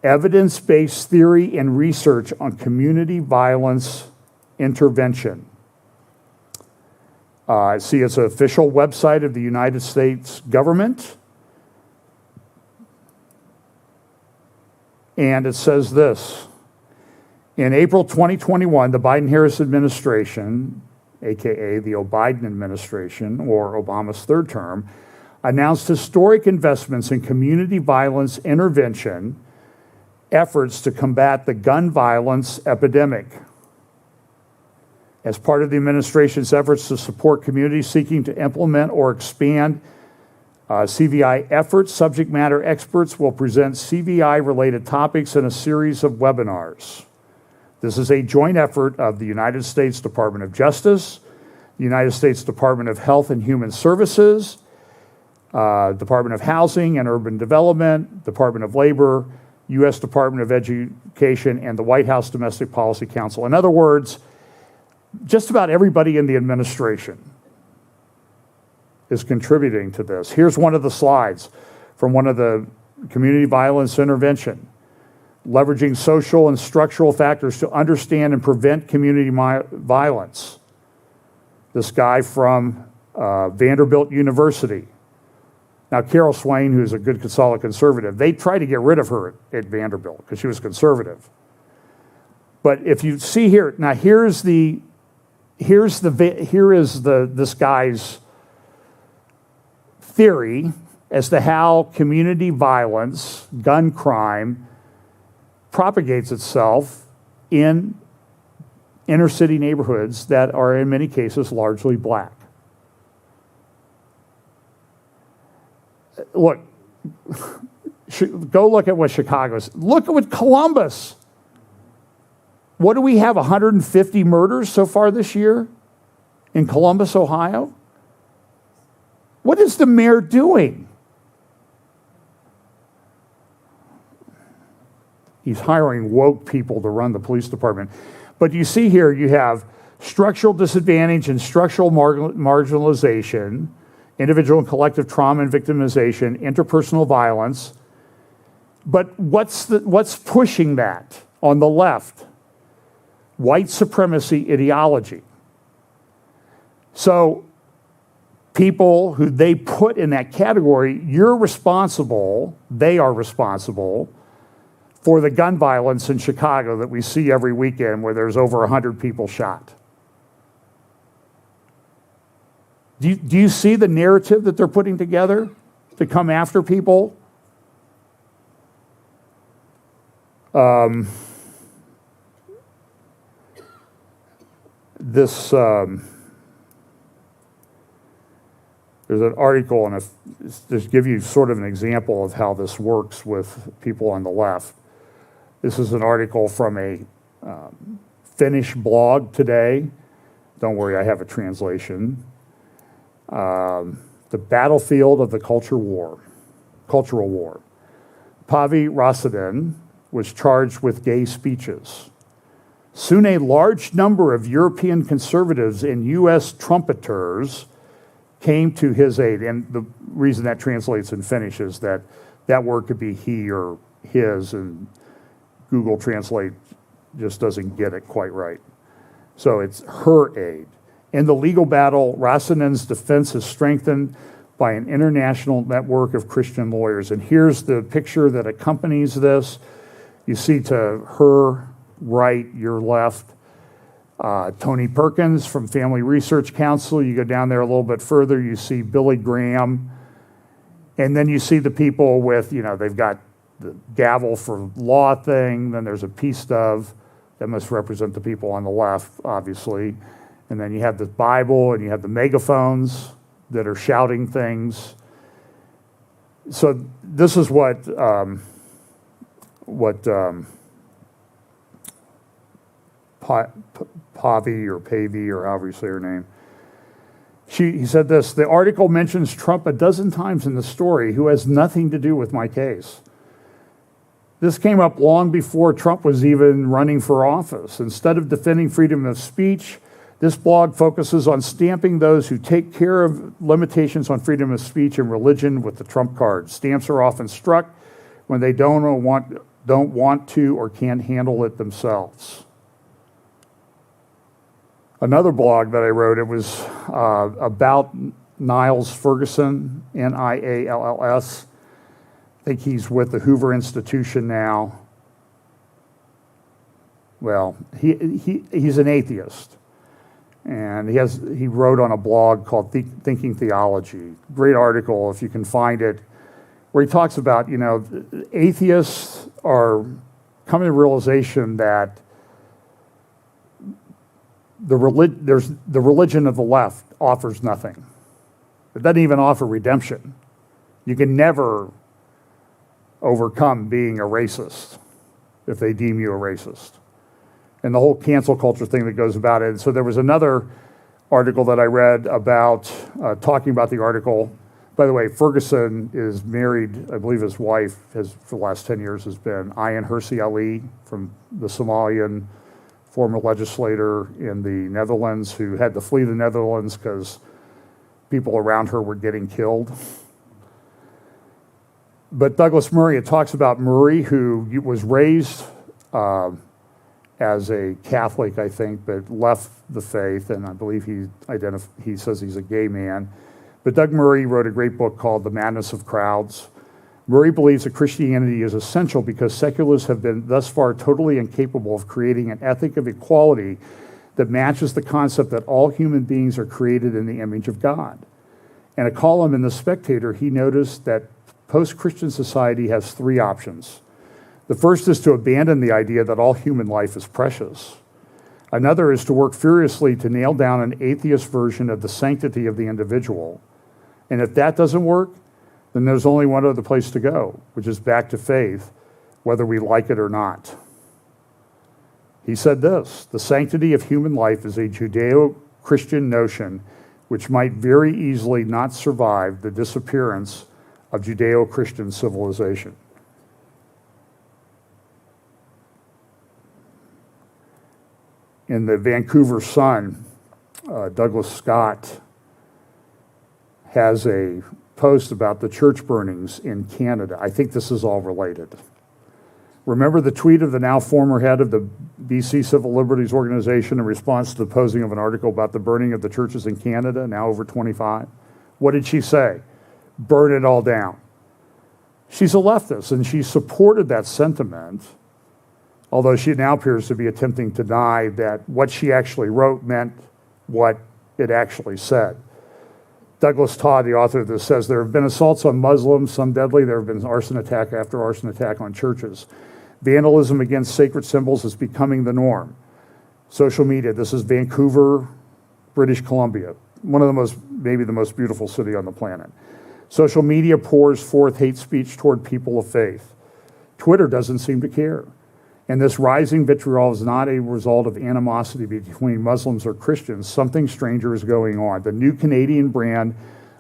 evidence-based theory and research on community violence intervention. See, it's an official website of the United States government. And it says this: in April 2021, the Biden-Harris administration, AKA the O'Biden administration, or Obama's third term, announced historic investments in community violence intervention efforts to combat the gun violence epidemic. As part of the administration's efforts to support communities seeking to implement or expand CVI efforts, subject matter experts will present CVI-related topics in a series of webinars. This is a joint effort of the United States Department of Justice, the United States Department of Health and Human Services, Department of Housing and Urban Development, Department of Labor, U.S. Department of Education, and the White House Domestic Policy Council. In other words, just about everybody in the administration is contributing to this. Here's one of the slides from one of the community violence intervention, leveraging social and structural factors to understand and prevent community violence. This guy from Vanderbilt University. Now, Carol Swain, who's a good solid conservative, they tried to get rid of her at Vanderbilt because she was conservative. But if you see here, now here is this guy's theory as to how community violence, gun crime, propagates itself in inner city neighborhoods that are in many cases largely black. Look, go look at what Chicago's. Look at what Columbus. What do we have, 150 murders so far this year in Columbus, Ohio? What is the mayor doing? He's hiring woke people to run the police department. But you see here, you have structural disadvantage and structural marginalization, individual and collective trauma and victimization, interpersonal violence. But what's pushing that on the left? White supremacy ideology. So people who they put in that category, they are responsible for the gun violence in Chicago that we see every weekend where there's over 100 people shot. Do you see the narrative that they're putting together to come after people? There's an article, and just give you sort of an example of how this works with people on the left. This is an article from a Finnish blog today. Don't worry, I have a translation. The battlefield of the cultural war. Pavi Rasanen was charged with gay speeches. Soon a large number of European conservatives and U.S. trumpeters came to his aid. And the reason that translates in Finnish is that word could be he or his, and Google Translate just doesn't get it quite right. So it's her aid. In the legal battle, Rasanen's defense is strengthened by an international network of Christian lawyers. And here's the picture that accompanies this. You see to her right, your left, Tony Perkins from Family Research Council. You go down there a little bit further, you see Billy Graham. And then you see the people with, they've got the gavel for law thing. Then there's a peace dove that must represent the people on the left, obviously. And then you have the Bible, and you have the megaphones that are shouting things. So this is what Pavi or Pavy or however you say her name. He said this: the article mentions Trump a dozen times in the story, who has nothing to do with my case. This came up long before Trump was even running for office. Instead of defending freedom of speech, this blog focuses on stamping those who take care of limitations on freedom of speech and religion with the Trump card. Stamps are often struck when they don't want to or can't handle it themselves. Another blog that I wrote, it was about Niles Ferguson, Nialls. I think he's with the Hoover Institution now. Well, he's an atheist. And he wrote on a blog called Thinking Theology. Great article, if you can find it, where he talks about, atheists are coming to the realization that the religion of the left offers nothing. It doesn't even offer redemption. You can never overcome being a racist if they deem you a racist. And the whole cancel culture thing that goes about it. And so there was another article that I read about, talking about the article. By the way, Ferguson is married, I believe his wife for the last 10 years has been Ayaan Hirsi Ali, from the Somalian former legislator in the Netherlands, who had to flee the Netherlands because people around her were getting killed. But Douglas Murray, it talks about Murray, who was raised as a Catholic, I think, but left the faith, and I believe he says he's a gay man. But Doug Murray wrote a great book called The Madness of Crowds. Murray believes that Christianity is essential because secularists have been thus far totally incapable of creating an ethic of equality that matches the concept that all human beings are created in the image of God. In a column in The Spectator, he noticed that post-Christian society has three options. The first is to abandon the idea that all human life is precious. Another is to work furiously to nail down an atheist version of the sanctity of the individual. And if that doesn't work, then there's only one other place to go, which is back to faith, whether we like it or not. He said this: the sanctity of human life is a Judeo-Christian notion which might very easily not survive the disappearance of Judeo-Christian civilization. In the Vancouver Sun, Douglas Scott has a post about the church burnings in Canada. I think this is all related. Remember the tweet of the now former head of the BC Civil Liberties Organization in response to the posting of an article about the burning of the churches in Canada, now over 25? What did she say? Burn it all down. She's a leftist, and she supported that sentiment, although she now appears to be attempting to deny that what she actually wrote meant what it actually said. Douglas Todd, the author of this, says there have been assaults on Muslims, some deadly. There have been arson attack after arson attack on churches. Vandalism against sacred symbols is becoming the norm. Social media, this is Vancouver, British Columbia, one of the most, maybe the most beautiful city on the planet. Social media pours forth hate speech toward people of faith. Twitter doesn't seem to care. And this rising vitriol is not a result of animosity between Muslims or Christians. Something stranger is going on. The new Canadian brand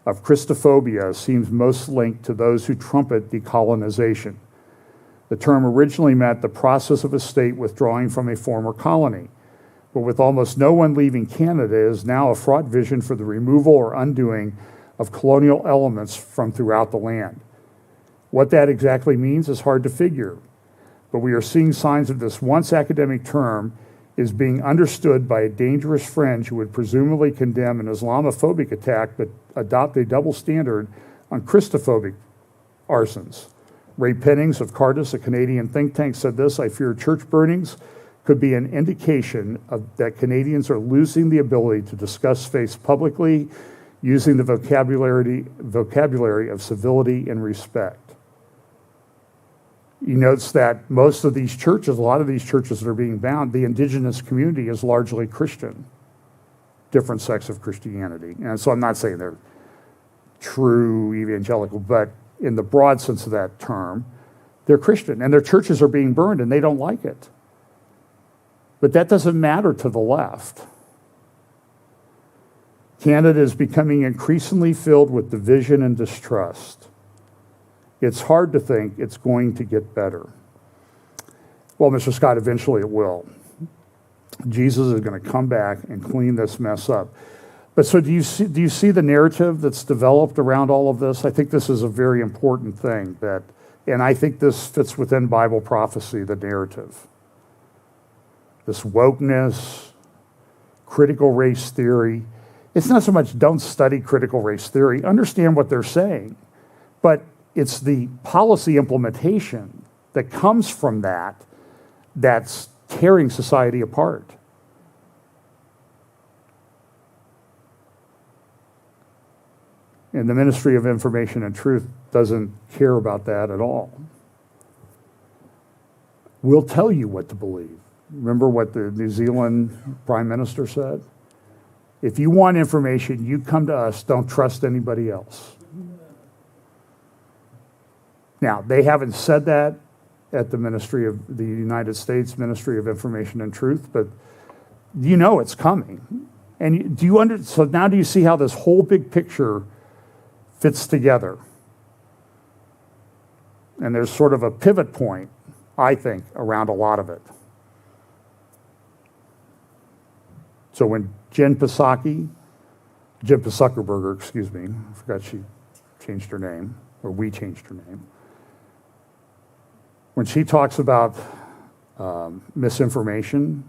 of Christophobia seems most linked to those who trumpet decolonization. The term originally meant the process of a state withdrawing from a former colony. But with almost no one leaving Canada, it is now a fraught vision for the removal or undoing of colonial elements from throughout the land. What that exactly means is hard to figure. But we are seeing signs of this once academic term is being understood by a dangerous fringe who would presumably condemn an Islamophobic attack but adopt a double standard on Christophobic arsons. Ray Pennings of Cardis, a Canadian think tank, said this: I fear church burnings could be an indication that Canadians are losing the ability to discuss faith publicly using the vocabulary of civility and respect. He notes that most of these churches, a lot of these churches that are being bound, the indigenous community is largely Christian, different sects of Christianity. And so I'm not saying they're true evangelical, but in the broad sense of that term, they're Christian, and their churches are being burned, and they don't like it. But that doesn't matter to the left. Canada is becoming increasingly filled with division and distrust. It's hard to think it's going to get better. Well, Mr. Scott, eventually it will. Jesus is going to come back and clean this mess up. But so do you see the narrative that's developed around all of this? I think this is a very important thing, and I think this fits within Bible prophecy, the narrative. This wokeness, critical race theory. It's not so much don't study critical race theory, understand what they're saying, but it's the policy implementation that comes from that that's tearing society apart. And the Ministry of Information and Truth doesn't care about that at all. We'll tell you what to believe. Remember what the New Zealand Prime Minister said? If you want information, you come to us, don't trust anybody else. Now, they haven't said that at the United States Ministry of Information and Truth, but you know it's coming. And so now do you see how this whole big picture fits together? And there's sort of a pivot point, I think, around a lot of it. So when Jen Psaki-Zuckerberger, excuse me, I forgot she changed her name, or we changed her name. When she talks about misinformation,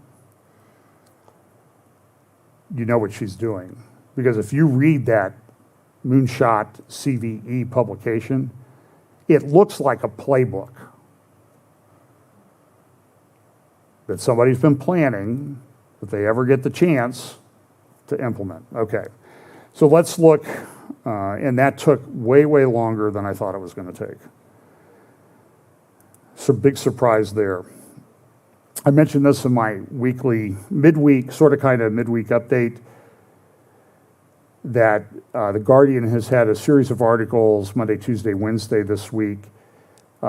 you know what she's doing. Because if you read that Moonshot CVE publication, it looks like a playbook that somebody's been planning if they ever get the chance to implement. Okay, so let's look, and that took way, way longer than I thought it was going to take. So big surprise there. I mentioned this in my midweek update, that The Guardian has had a series of articles Monday, Tuesday, Wednesday this week.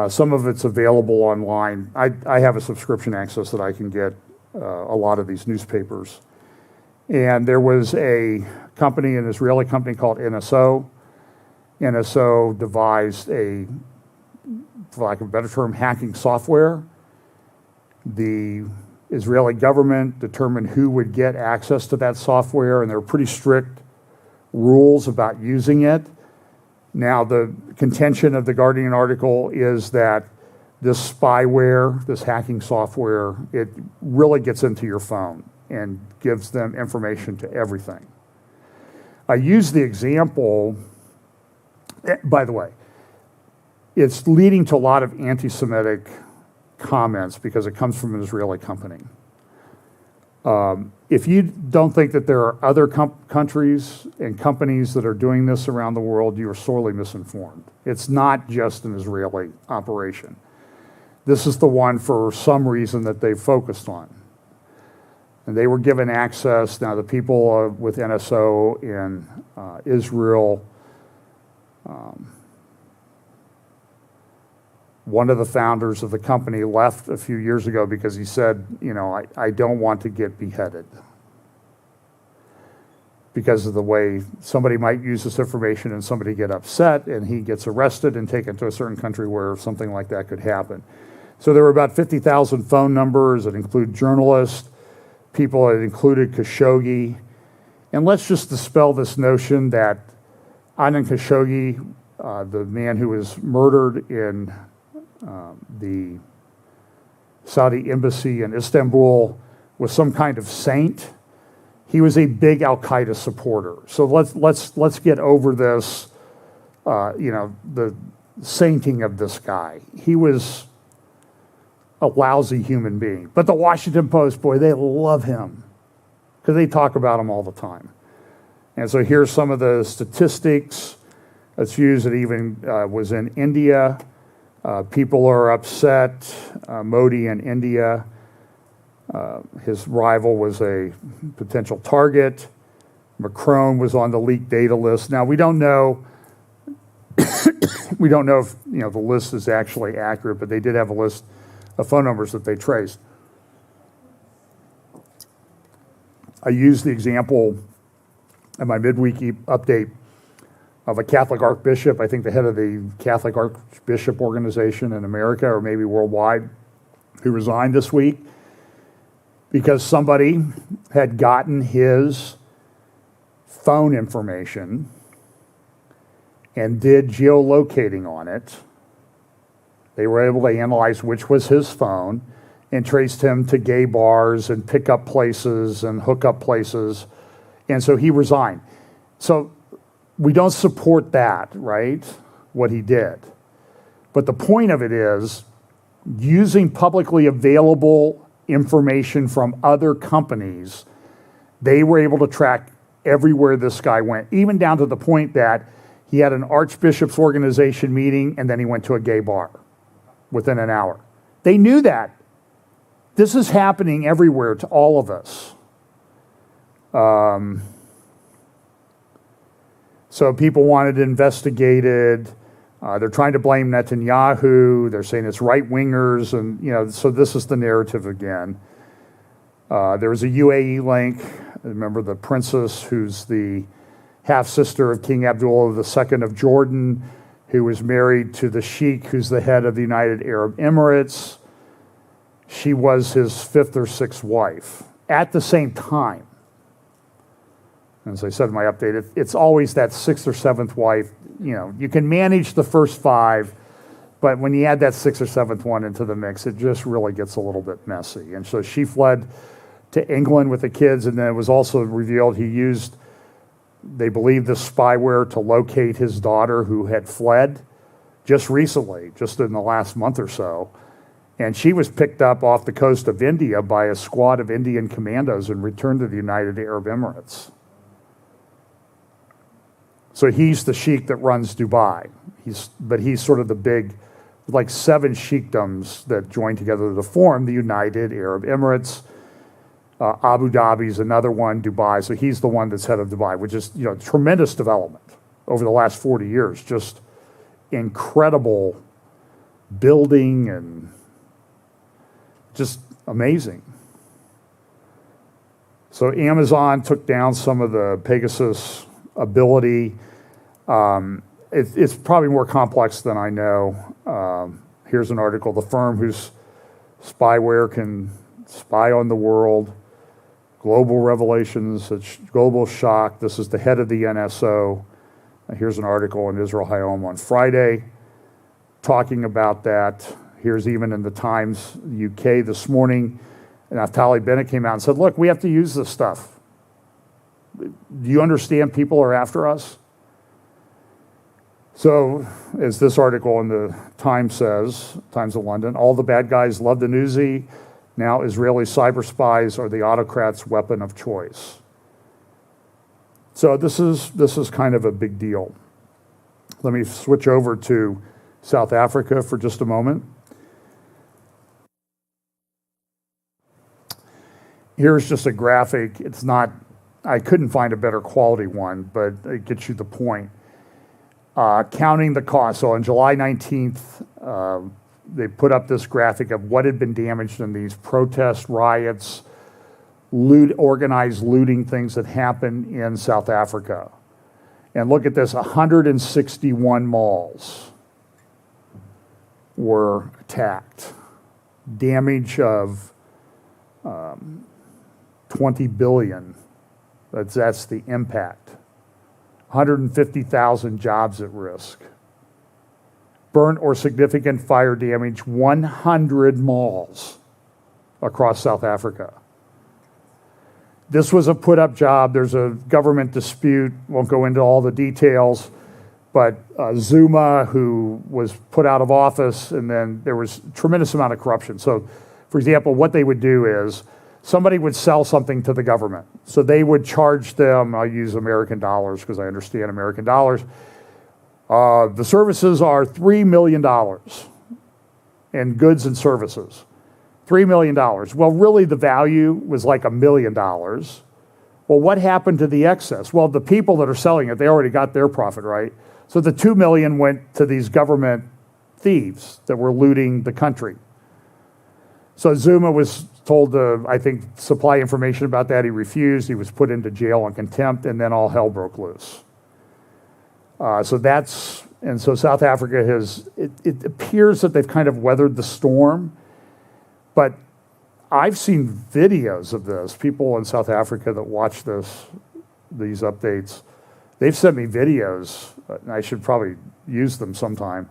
Some of it's available online. I have a subscription access that I can get a lot of these newspapers. And there was an Israeli company called NSO. NSO devised for lack of a better term, hacking software. The Israeli government determined who would get access to that software, and there were pretty strict rules about using it. Now, the contention of the Guardian article is that this spyware, this hacking software, it really gets into your phone and gives them information to everything. I use the example, by the way, it's leading to a lot of anti-Semitic comments because it comes from an Israeli company. If you don't think that there are other countries and companies that are doing this around the world, you are sorely misinformed. It's not just an Israeli operation. This is the one for some reason that they focused on. And they were given access. Now, the people with NSO in Israel, one of the founders of the company left a few years ago because he said, I don't want to get beheaded because of the way somebody might use this information and somebody get upset and he gets arrested and taken to a certain country where something like that could happen. So there were about 50,000 phone numbers that include journalists, people that included Khashoggi. And let's just dispel this notion that Adnan Khashoggi, the man who was murdered in the Saudi embassy in Istanbul, was some kind of saint. He was a big Al-Qaeda supporter. So let's get over this, the sainting of this guy. He was a lousy human being. But the Washington Post, boy, they love him because they talk about him all the time. And so here's some of the statistics. Let's use it even was in India. People are upset. Modi in India, his rival was a potential target. Macron was on the leaked data list. Now, we don't know if the list is actually accurate, but they did have a list of phone numbers that they traced. I used the example in my midweek update of a Catholic archbishop, I think the head of the Catholic Archbishop Organization in America or maybe worldwide, who resigned this week because somebody had gotten his phone information and did geolocating on it. They were able to analyze which was his phone and traced him to gay bars and pickup places and hookup places. And so he resigned. So we don't support that, right? What he did. But the point of it is using publicly available information from other companies, they were able to track everywhere this guy went, even down to the point that He had an archbishop's organization meeting, and then he went to a gay bar within an hour. They knew that. This is happening everywhere to all of us. So people wanted it investigated. They're trying to blame Netanyahu. They're saying it's right-wingers, and so this is the narrative again. There was a UAE link. Remember the princess who's the half-sister of King Abdullah II of Jordan, who was married to the sheikh who's the head of the United Arab Emirates. She was his fifth or sixth wife at the same time. As I said in my update, it's always that sixth or seventh wife. You can manage the first five, but when you add that sixth or seventh one into the mix, it just really gets a little bit messy. And so she fled to England with the kids, and then it was also revealed he used, they believe, this spyware to locate his daughter who had fled just recently, just in the last month or so. And she was picked up off the coast of India by a squad of Indian commandos and returned to the United Arab Emirates. So he's the sheikh that runs Dubai. But he's sort of the big, like 7 sheikdoms that join together to form the United Arab Emirates. Abu Dhabi's another one, Dubai. So he's the one that's head of Dubai, which is tremendous development over the last 40 years. Just incredible building and just amazing. So Amazon took down some of the Pegasus ability. It's probably more complex than I know. Here's an article. The firm whose spyware can spy on the world. Global revelations, global shock. This is the head of the NSO. Here's an article in Israel Hayom on Friday talking about that. Here's even in the Times UK this morning. Naftali Bennett came out and said, look, we have to use this stuff. Do you understand people are after us? So, as this article in the Times says, Times of London, all the bad guys love the newsy. Now Israeli cyber spies are the autocrat's weapon of choice. So this is kind of a big deal. Let me switch over to South Africa for just a moment. Here's just a graphic. I couldn't find a better quality one, but it gets you the point. Counting the cost. So on July 19th, they put up this graphic of what had been damaged in these protest riots, organized looting things that happened in South Africa. And look at this, 161 malls were attacked. Damage of 20 billion. That's the impact. 150,000 jobs at risk. Burnt or significant fire damage 100 malls across South Africa. This was a put-up job. There's a government dispute. Won't go into all the details. But Zuma, who was put out of office, and then there was a tremendous amount of corruption. So, for example, what they would do is somebody would sell something to the government. So they would charge them, I'll use American dollars because I understand American dollars. The services are $3 million in goods and services. $3 million. Well, really the value was like $1 million. Well, what happened to the excess? Well, the people that are selling it, they already got their profit, right? So the $2 million went to these government thieves that were looting the country. So Zuma was told to, I think, supply information about that. He refused. He was put into jail on contempt, and then all hell broke loose. So South Africa has, it appears that they've kind of weathered the storm, but I've seen videos of this. People in South Africa that watch these updates, they've sent me videos, and I should probably use them sometime.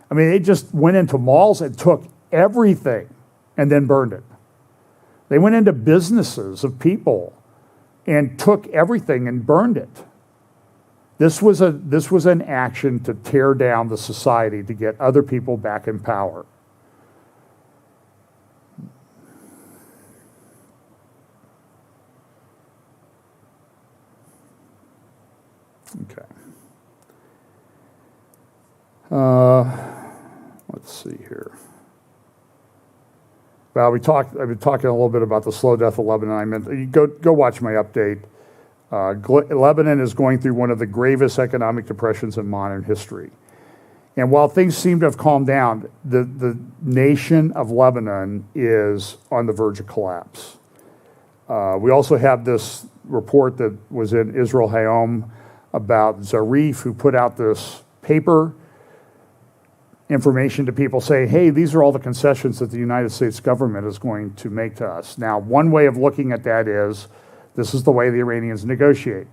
I mean, they just went into malls and took everything and then burned it. They went into businesses of people and took everything and burned it. This was an action to tear down the society to get other people back in power. Okay. Let's see here. Well, I've been talking a little bit about the slow death of Lebanon. I meant, go watch my update. Lebanon is going through one of the gravest economic depressions in modern history. And while things seem to have calmed down, the nation of Lebanon is on the verge of collapse. We also have this report that was in Israel Hayom about Zarif, who put out this paper information to people saying, hey, these are all the concessions that the United States government is going to make to us. Now, one way of looking at that is, this is the way the Iranians negotiate.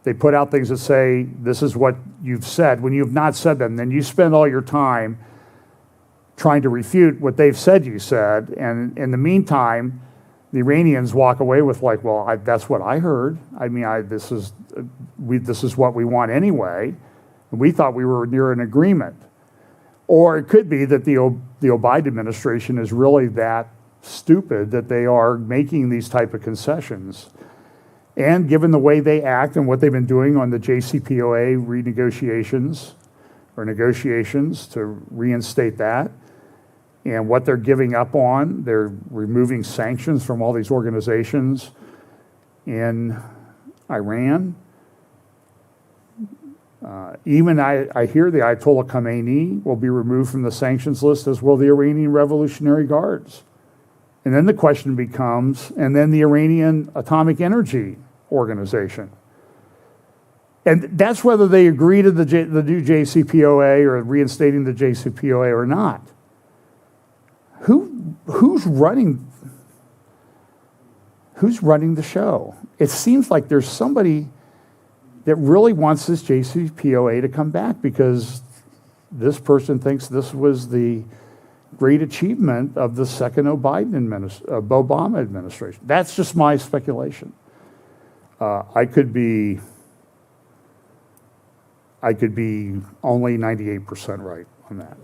They put out things that say, this is what you've said. When you've not said them, then you spend all your time trying to refute what they've said you said. And in the meantime, the Iranians walk away with like, well, that's what I heard. I mean, this is what we want anyway. And we thought we were near an agreement. Or it could be that the Biden administration is really that stupid that they are making these type of concessions. And given the way they act and what they've been doing on the JCPOA renegotiations or negotiations to reinstate that, and what they're giving up on, they're removing sanctions from all these organizations in Iran. Even I hear the Ayatollah Khamenei will be removed from the sanctions list, as will the Iranian Revolutionary Guards. And then the question becomes, and then the Iranian Atomic Energy Organization. And that's whether they agree to the new JCPOA or reinstating the JCPOA or not. Who's running the show? It seems like there's somebody that really wants this JCPOA to come back because this person thinks this was the great achievement of the second Obama administration. That's just my speculation. I could be only 98% right on that.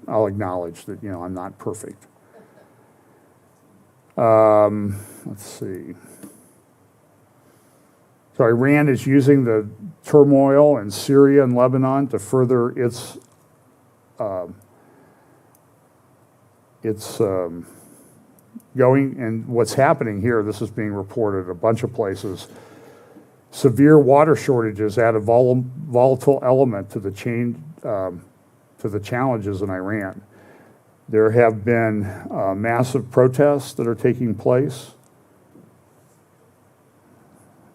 I'll acknowledge that, I'm not perfect. Let's see. So Iran is using the turmoil in Syria and Lebanon to further its going, and what's happening here, this is being reported a bunch of places, severe water shortages add a volatile element to the challenges in Iran. There have been massive protests that are taking place.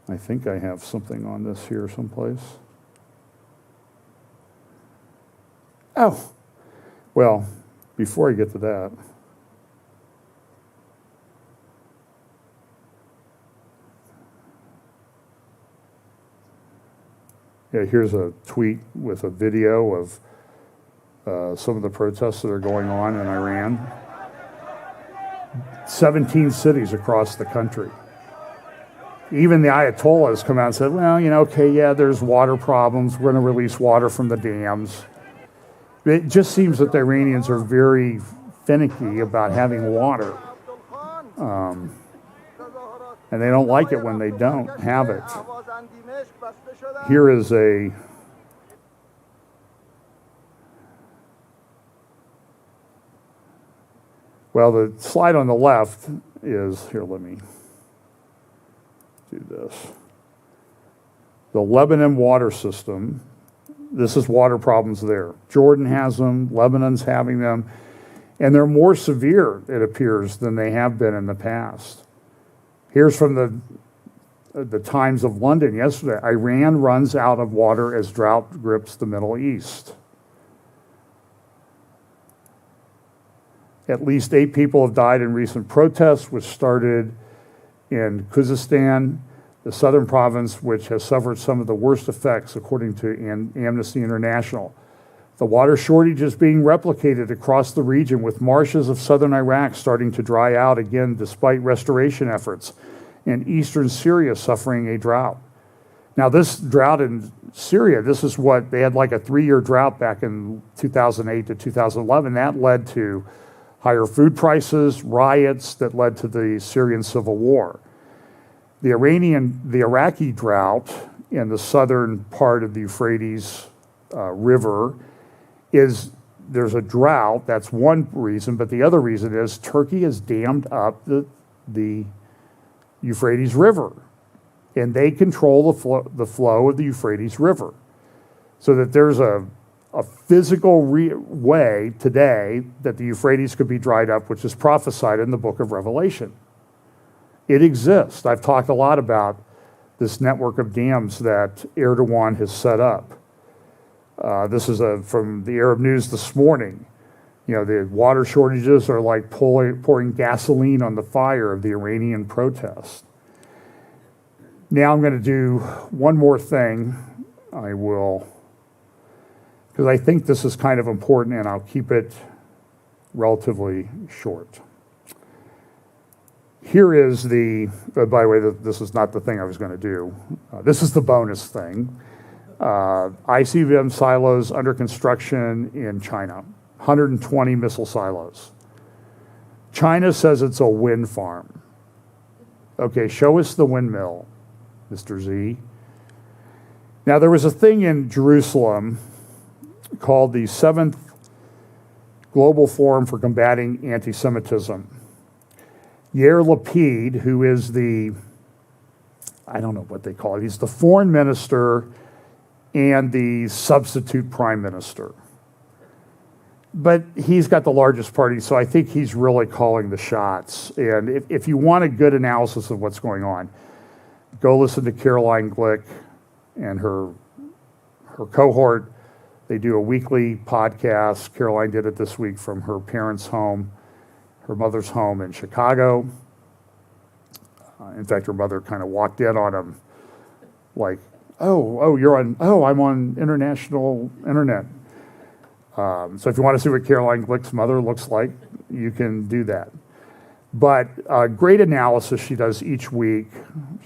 I think I have something on this here someplace. Oh, well, before I get to that, here's a tweet with a video of some of the protests that are going on in Iran. 17 cities across the country. Even the Ayatollahs come out and said, well, there's water problems. We're going to release water from the dams. It just seems that the Iranians are very finicky about having water. And they don't like it when they don't have it. Here is the slide on the left is, here, let me do this. The Lebanon water system, this is water problems there. Jordan has them, Lebanon's having them, and they're more severe, it appears, than they have been in the past. Here's from the Times of London yesterday. Iran runs out of water as drought grips the Middle East. At least 8 people have died in recent protests, which started in Khuzestan, the southern province, which has suffered some of the worst effects, according to Amnesty International. The water shortage is being replicated across the region, with marshes of southern Iraq starting to dry out again despite restoration efforts, and eastern Syria suffering a drought. Now, this drought in Syria, this is what they had, like a 3-year drought back in 2008 to 2011. That led to higher food prices, riots that led to the Syrian civil war. The Iraqi drought in the southern part of the Euphrates River is there's a drought. That's one reason, but the other reason is Turkey has dammed up the Euphrates River, and they control the flow of the Euphrates River, so that there's a physical way today that the Euphrates could be dried up, which is prophesied in the book of Revelation. It exists. I've talked a lot about this network of dams that Erdogan has set up. This is from the Arab News this morning. You know, the water shortages are like pouring gasoline on the fire of the Iranian protest. Now I'm going to do one more thing. I will, because I think this is kind of important, and I'll keep it relatively short. Here is by the way, this is not the thing I was going to do. This is the bonus thing. ICBM silos under construction in China, 120 missile silos. China says it's a wind farm. Okay, show us the windmill, Mr. Z. Now, there was a thing in Jerusalem called the 7th Global Forum for Combating Anti-Semitism. Yair Lapid, who is I don't know what they call it, he's the foreign minister and the substitute prime minister. But he's got the largest party, so I think he's really calling the shots. And if you want a good analysis of what's going on, go listen to Caroline Glick and her cohort. They do a weekly podcast. Caroline did it this week from her parents' home, her mother's home in Chicago. In fact, her mother kind of walked in on him like, I'm on international internet. So if you want to see what Caroline Glick's mother looks like, you can do that. But great analysis she does each week.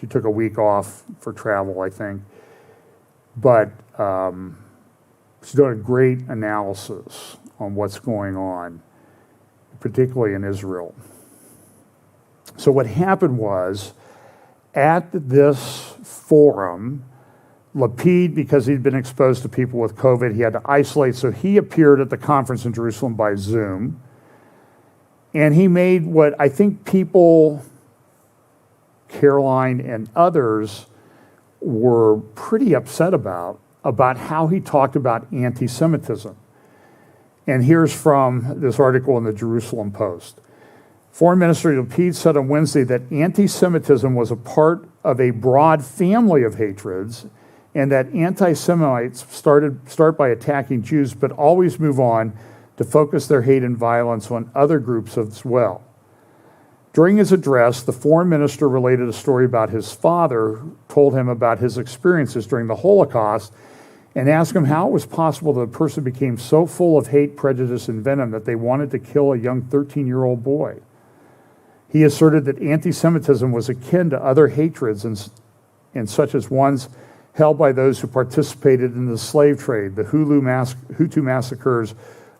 She took a week off for travel, I think. But she's doing a great analysis on what's going on, particularly in Israel. So what happened was, at this forum, Lapid, because he'd been exposed to people with COVID, he had to isolate, so he appeared at the conference in Jerusalem by Zoom. And he made what I think people, Caroline and others, were pretty upset about how he talked about anti-Semitism. And here's from this article in the Jerusalem Post. Foreign Minister Lapid said on Wednesday that anti-Semitism was a part of a broad family of hatreds, and that anti-Semites start by attacking Jews, but always move on to focus their hate and violence on other groups as well. During his address, the foreign minister related a story about his father, who told him about his experiences during the Holocaust, and asked him how it was possible that a person became so full of hate, prejudice, and venom that they wanted to kill a young 13-year-old boy. He asserted that anti-Semitism was akin to other hatreds, and such as ones held by those who participated in the slave trade, the Hutu massacres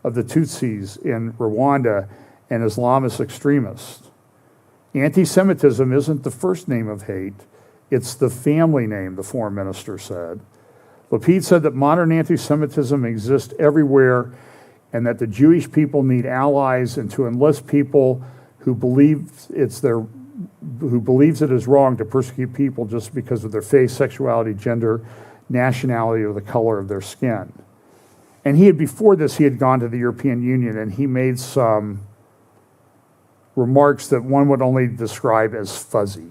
of the Tutsis in Rwanda, and Islamist extremists. Anti-Semitism isn't the first name of hate, it's the family name, the foreign minister said. Lapid said that modern anti-Semitism exists everywhere, and that the Jewish people need allies, and to enlist people who believes it is wrong to persecute people just because of their faith, sexuality, gender, nationality, or the color of their skin. And before this, he had gone to the European Union, and he made some remarks that one would only describe as fuzzy.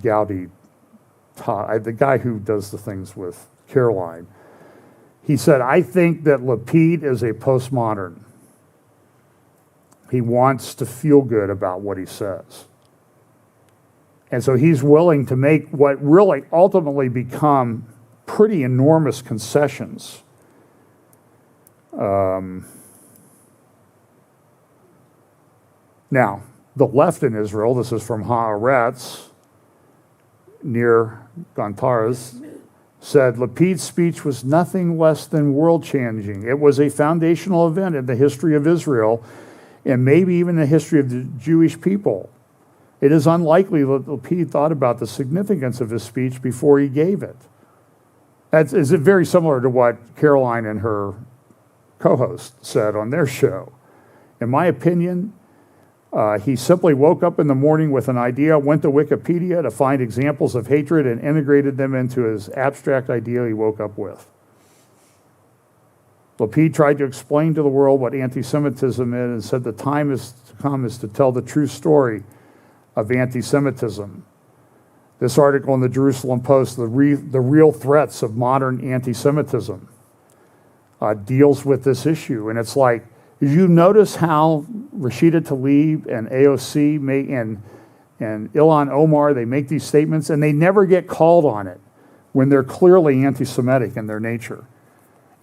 Gowdy, the guy who does the things with Caroline, he said, I think that Lapid is a postmodern. He wants to feel good about what he says. And so he's willing to make what really ultimately become pretty enormous concessions. Now, the left in Israel, this is from Haaretz, near Gantaras, said Lapid's speech was nothing less than world-changing. It was a foundational event in the history of Israel, and maybe even the history of the Jewish people. It is unlikely that Lapid thought about the significance of his speech before he gave it. Is it very similar to what Caroline and her co-host said on their show. In my opinion, he simply woke up in the morning with an idea, went to Wikipedia to find examples of hatred, and integrated them into his abstract idea he woke up with. Lapid tried to explain to the world what anti-Semitism is and said the time is to come is to tell the true story of anti-Semitism. This article in the Jerusalem Post, the real threats of modern anti-Semitism, deals with this issue. And it's like, did you notice how Rashida Tlaib and AOC and Ilhan Omar, they make these statements and they never get called on it when they're clearly anti-Semitic in their nature.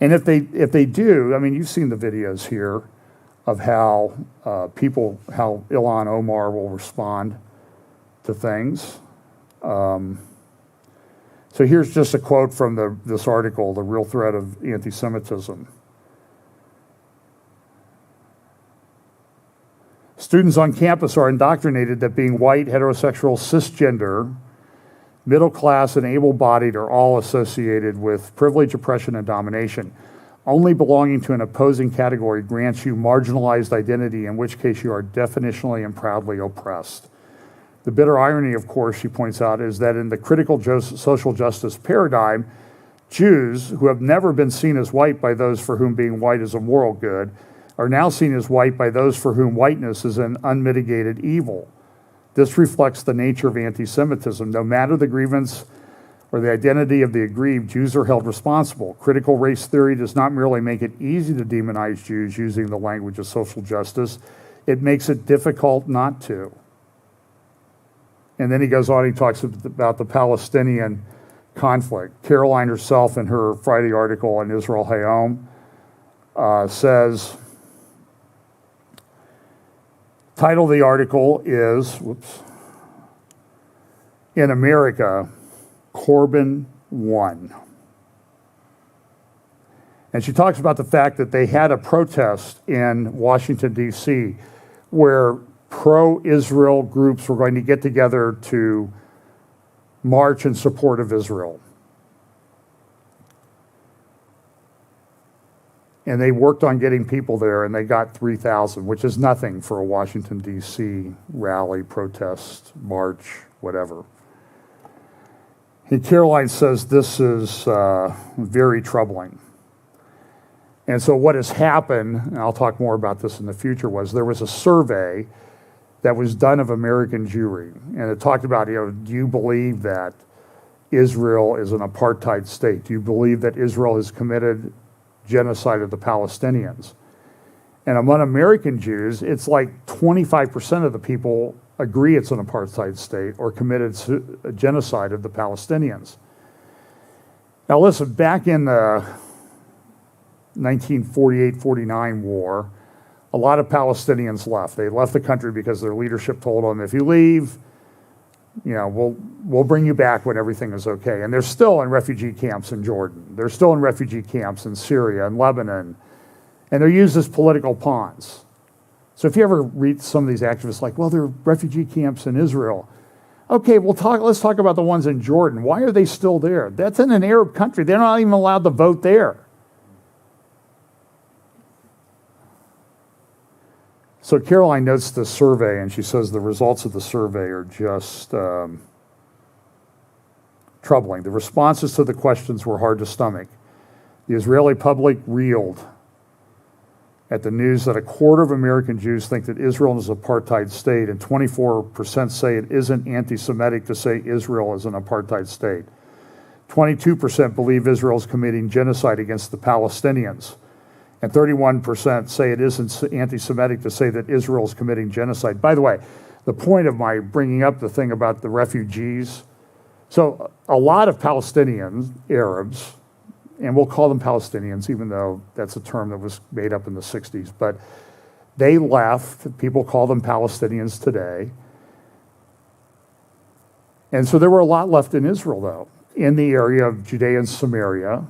And if they do, I mean, you've seen the videos here of how how Ilhan Omar will respond to things. So here's just a quote from this article, The Real Threat of Anti-Semitism. Students on campus are indoctrinated that being white, heterosexual, cisgender, middle class, and able-bodied are all associated with privilege, oppression, and domination. Only belonging to an opposing category grants you marginalized identity, in which case you are definitionally and proudly oppressed. The bitter irony, of course, she points out, is that in the critical social justice paradigm, Jews, who have never been seen as white by those for whom being white is a moral good, are now seen as white by those for whom whiteness is an unmitigated evil. This reflects the nature of anti-Semitism. No matter the grievance or the identity of the aggrieved, Jews are held responsible. Critical race theory does not merely make it easy to demonize Jews using the language of social justice, it makes it difficult not to. And then he goes on, he talks about the Palestinian conflict. Caroline herself, in her Friday article on Israel Hayom, says, title of the article is, In America, Corbyn Won. And she talks about the fact that they had a protest in Washington, D.C., where pro-Israel groups were going to get together to march in support of Israel. And they worked on getting people there, and they got 3,000, which is nothing for a Washington, D.C. rally, protest, march, whatever. And Caroline says this is very troubling. And so what has happened, and I'll talk more about this in the future, was there was a survey that was done of American Jewry, and it talked about, do you believe that Israel is an apartheid state? Do you believe that Israel has committed genocide of the Palestinians? And among American Jews, it's like 25% of the people agree it's an apartheid state or committed a genocide of the Palestinians. Now listen, back in the 1948-49 war, a lot of Palestinians left. They left the country because their leadership told them, if you leave, we'll bring you back when everything is okay. And they're still in refugee camps in Jordan. They're still in refugee camps in Syria and Lebanon. And they're used as political pawns. So if you ever read some of these activists like, well, there are refugee camps in Israel. Okay, let's talk about the ones in Jordan. Why are they still there? That's in an Arab country. They're not even allowed to vote there. So Caroline notes the survey, and she says the results of the survey are just troubling. The responses to the questions were hard to stomach. The Israeli public reeled at the news that a quarter of American Jews think that Israel is an apartheid state, and 24% say it isn't anti-Semitic to say Israel is an apartheid state. 22% believe Israel is committing genocide against the Palestinians. And 31% say it isn't anti-Semitic to say that Israel is committing genocide. By the way, the point of my bringing up the thing about the refugees, so a lot of Palestinians, Arabs, and we'll call them Palestinians, even though that's a term that was made up in the 60s, but they left. People call them Palestinians today. And so there were a lot left in Israel, though, in the area of Judea and Samaria.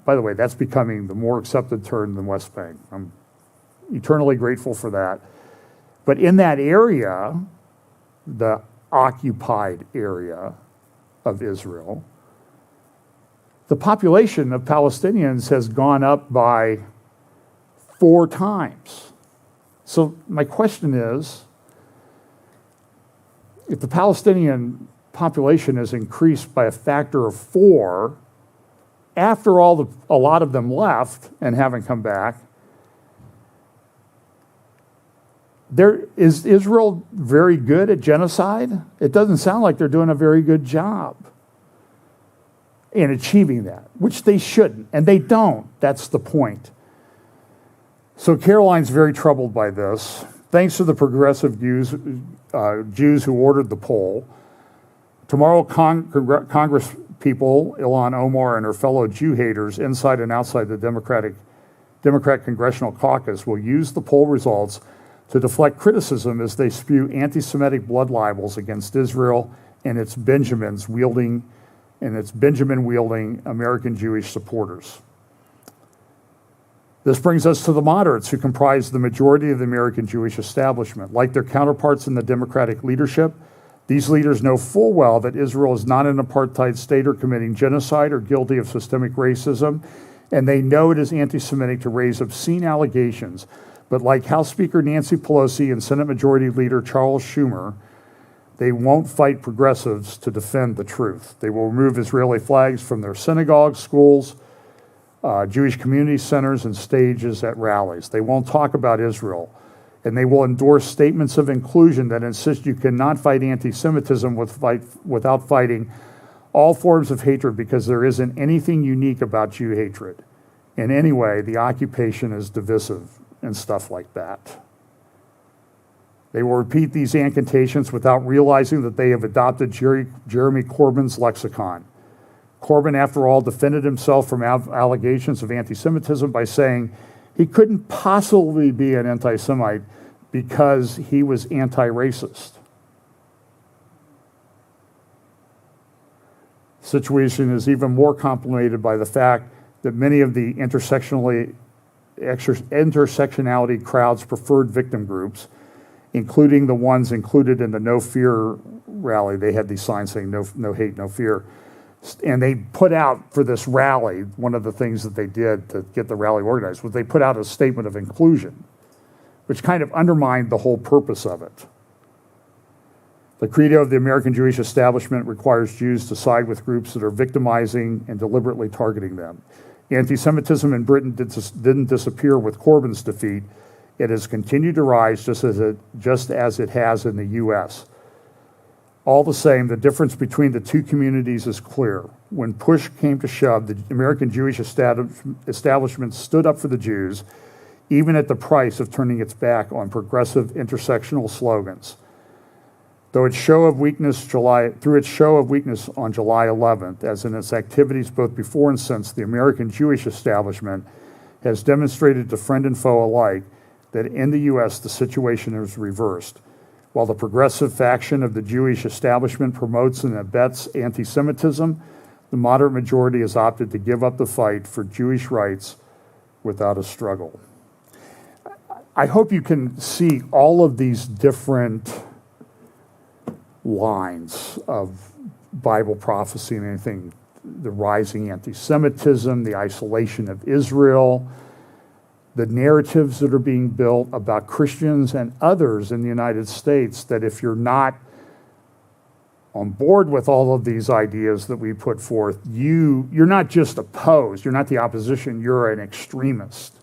By the way, that's becoming the more accepted term than West Bank. I'm eternally grateful for that. But in that area, the occupied area of Israel, the population of Palestinians has gone up by 4 times. So my question is, if the Palestinian population has increased by a factor of 4, after a lot of them left and haven't come back, is Israel very good at genocide? It doesn't sound like they're doing a very good job in achieving that, which they shouldn't, and they don't. That's the point. So Caroline's very troubled by this. Thanks to the progressive Jews who ordered the poll, tomorrow Congress people, Ilhan Omar and her fellow Jew haters inside and outside the Democrat Congressional Caucus will use the poll results to deflect criticism as they spew anti-Semitic blood libels against Israel and its Benjamin-wielding American Jewish supporters. This brings us to the moderates, who comprise the majority of the American Jewish establishment. Like their counterparts in the Democratic leadership, these leaders know full well that Israel is not an apartheid state or committing genocide or guilty of systemic racism, and they know it is anti-Semitic to raise obscene allegations. But like House Speaker Nancy Pelosi and Senate Majority Leader Charles Schumer, they won't fight progressives to defend the truth. They will remove Israeli flags from their synagogues, schools, Jewish community centers, and stages at rallies. They won't talk about Israel. And they will endorse statements of inclusion that insist you cannot fight anti-Semitism without fighting all forms of hatred, because there isn't anything unique about Jew hatred. In any way, the occupation is divisive and stuff like that. They will repeat these incantations without realizing that they have adopted Jeremy Corbyn's lexicon. Corbyn, after all, defended himself from allegations of anti-Semitism by saying he couldn't possibly be an anti-Semite because he was anti-racist. The situation is even more complicated by the fact that many of the intersectionality crowd's preferred victim groups, including the ones included in the No Fear rally, they had these signs saying no hate, no fear. And they put out for this rally, one of the things that they did to get the rally organized was they put out a statement of inclusion, which kind of undermined the whole purpose of it. The credo of the American Jewish establishment requires Jews to side with groups that are victimizing and deliberately targeting them. Anti-Semitism in Britain didn't disappear with Corbyn's defeat. It has continued to rise just as it has in the U.S. All the same, the difference between the two communities is clear. When push came to shove, the American Jewish establishment stood up for the Jews, even at the price of turning its back on progressive intersectional slogans. Through its show of weakness on July 11th, as in its activities both before and since, the American Jewish establishment has demonstrated to friend and foe alike that in the U.S. the situation is reversed. While the progressive faction of the Jewish establishment promotes and abets anti-Semitism, the moderate majority has opted to give up the fight for Jewish rights without a struggle. I hope you can see all of these different lines of Bible prophecy and anything, the rising anti-Semitism, the isolation of Israel, the narratives that are being built about Christians and others in the United States, that if you're not on board with all of these ideas that we put forth, you're not just opposed, you're not the opposition, you're an extremist.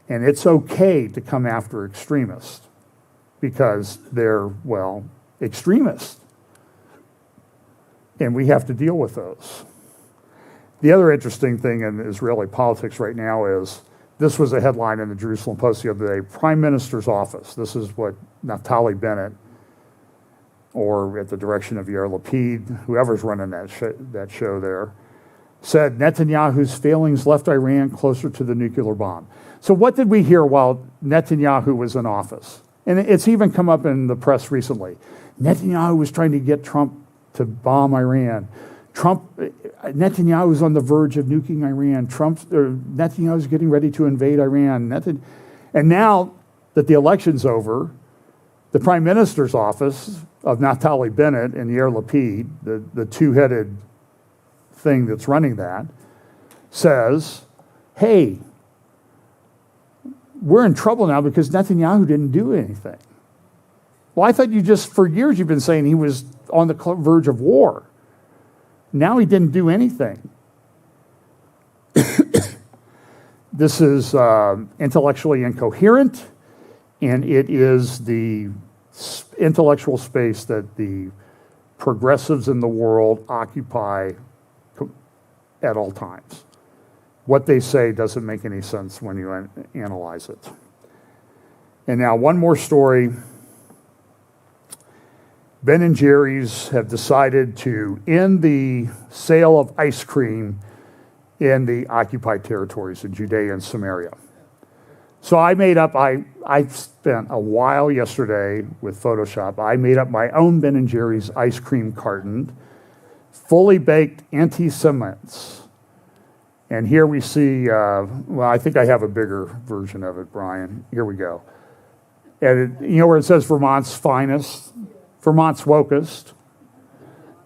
And it's okay to come after extremists because they're, well, extremists. And we have to deal with those. The other interesting thing in Israeli politics right now is, this was a headline in the Jerusalem Post the other day, Prime Minister's office. This is what Naftali Bennett, or at the direction of Yair Lapid, whoever's running that show there, said Netanyahu's failings left Iran closer to the nuclear bomb. So what did we hear while Netanyahu was in office? And it's even come up in the press recently. Netanyahu was trying to get Trump to bomb Iran. Netanyahu is on the verge of nuking Iran. Netanyahu is getting ready to invade Iran. And now that the election's over, the Prime Minister's office of Naftali Bennett and Yair Lapid, the two-headed thing that's running that says, hey, we're in trouble now because Netanyahu didn't do anything. Well, I thought for years you've been saying he was on the verge of war. Now he didn't do anything. This is intellectually incoherent, and it is the intellectual space that the progressives in the world occupy at all times. What they say doesn't make any sense when you analyze it. And now one more story. Ben & Jerry's have decided to end the sale of ice cream in the occupied territories in Judea and Samaria. So I spent a while yesterday with Photoshop. I made up my own Ben & Jerry's ice cream carton, fully baked anti-Semites. And here we see, I think I have a bigger version of it, Brian. Here we go. And you know where it says Vermont's finest, Vermont's wokest,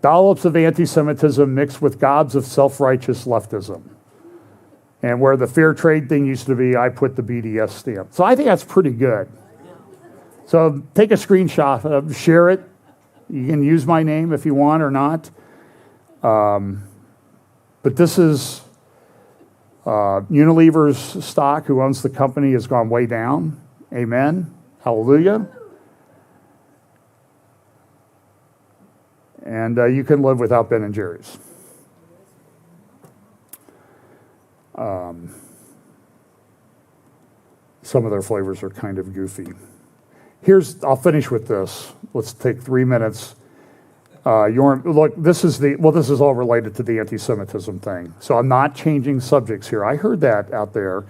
dollops of anti-Semitism mixed with gobs of self-righteous leftism. And where the fair trade thing used to be, I put the BDS stamp. So I think that's pretty good. So take a screenshot, share it. You can use my name if you want or not. But this is Unilever's stock, who owns the company, has gone way down. Amen. Hallelujah. And you can live without Ben & Jerry's. Some of their flavors are kind of goofy. I'll finish with this. Let's take 3 minutes. Look, this is all related to the anti-Semitism thing. So I'm not changing subjects here. I heard that out there.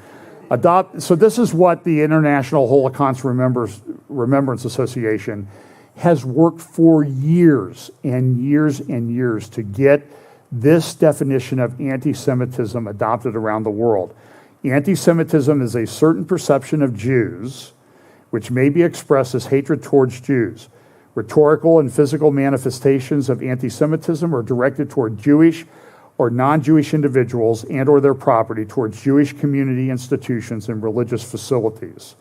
So this is what the International Holocaust Remembrance Association has worked for years and years and years to get this definition of anti-Semitism adopted around the world. Anti-Semitism is a certain perception of Jews which may be expressed as hatred towards Jews. Rhetorical and physical manifestations of anti-Semitism are directed toward Jewish or non-Jewish individuals and or their property, towards Jewish community institutions and religious facilities.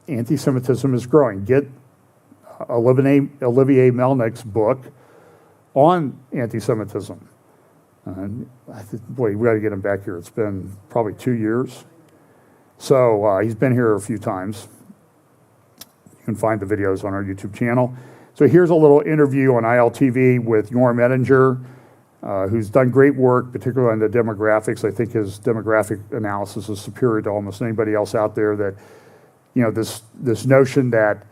Anti-Semitism is growing. Get Olivier Melnick's book on anti-Semitism. Boy, we got to get him back here. It's been probably 2 years. So he's been here a few times. You can find the videos on our YouTube channel. So here's a little interview on ILTV with Jorm Ettinger, who's done great work, particularly on the demographics. I think his demographic analysis is superior to almost anybody else out there. That, this notion that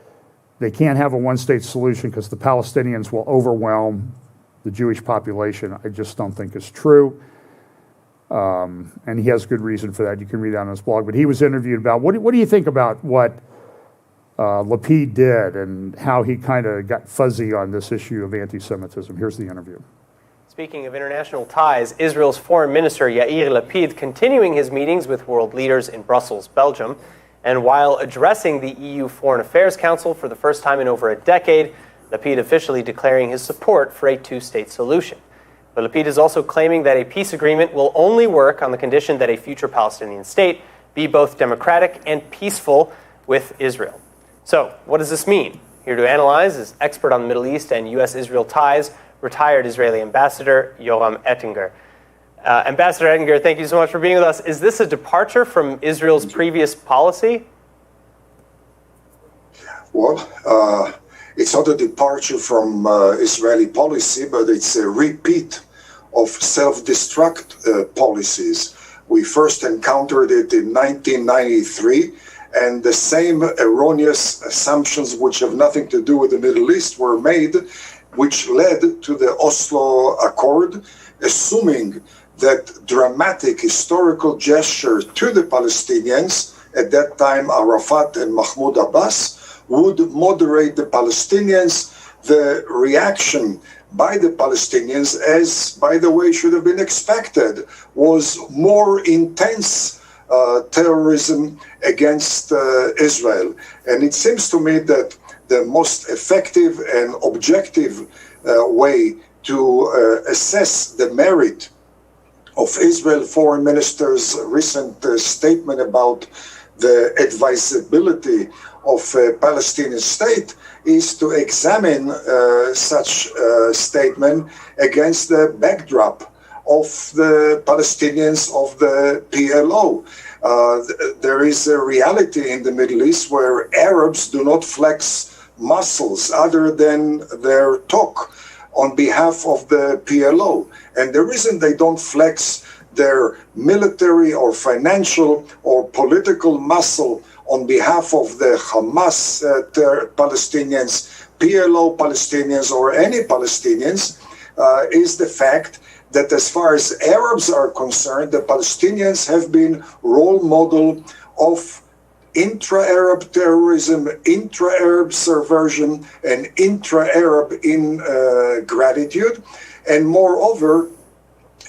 they can't have a one-state solution because the Palestinians will overwhelm the Jewish population, I just don't think is true. And he has good reason for that. You can read that on his blog. But he was interviewed about, what do you think about what Lapid did and how he kind of got fuzzy on this issue of anti-Semitism? Here's the interview.
Speaking of international ties, Israel's Foreign Minister Yair Lapid continuing his meetings with world leaders in Brussels, Belgium. And while addressing the EU Foreign Affairs Council for the first time in over a decade, Lapid officially declaring his support for a two-state solution. But Lapid is also claiming that a peace agreement will only work on the condition that a future Palestinian state be both democratic and peaceful with Israel. So, what does this mean? Here to analyze is expert on the Middle East and U.S.-Israel ties, retired Israeli Ambassador Jorm Ettinger. Ambassador Ettinger, thank you so much for being with us. Is this a departure from Israel's previous policy?
Well, it's not a departure from Israeli policy, but it's a repeat of self-destruct policies. We first encountered it in 1993, and the same erroneous assumptions which have nothing to do with the Middle East were made, which led to the Oslo Accord, assuming that dramatic historical gesture to the Palestinians, at that time Arafat and Mahmoud Abbas, would moderate the Palestinians. The reaction by the Palestinians, as by the way should have been expected, was more intense terrorism against Israel. And it seems to me that the most effective and objective way to assess the merit of Israel Foreign Minister's recent statement about the advisability of a Palestinian state is to examine such statement against the backdrop of the Palestinians of the PLO. There is a reality in the Middle East where Arabs do not flex muscles other than their talk on behalf of the PLO. And the reason they don't flex their military or financial or political muscle on behalf of the Hamas Palestinians, PLO Palestinians, or any Palestinians is the fact that as far as Arabs are concerned, the Palestinians have been role model of intra-Arab terrorism, intra-Arab subversion, and intra-Arab ingratitude. And moreover,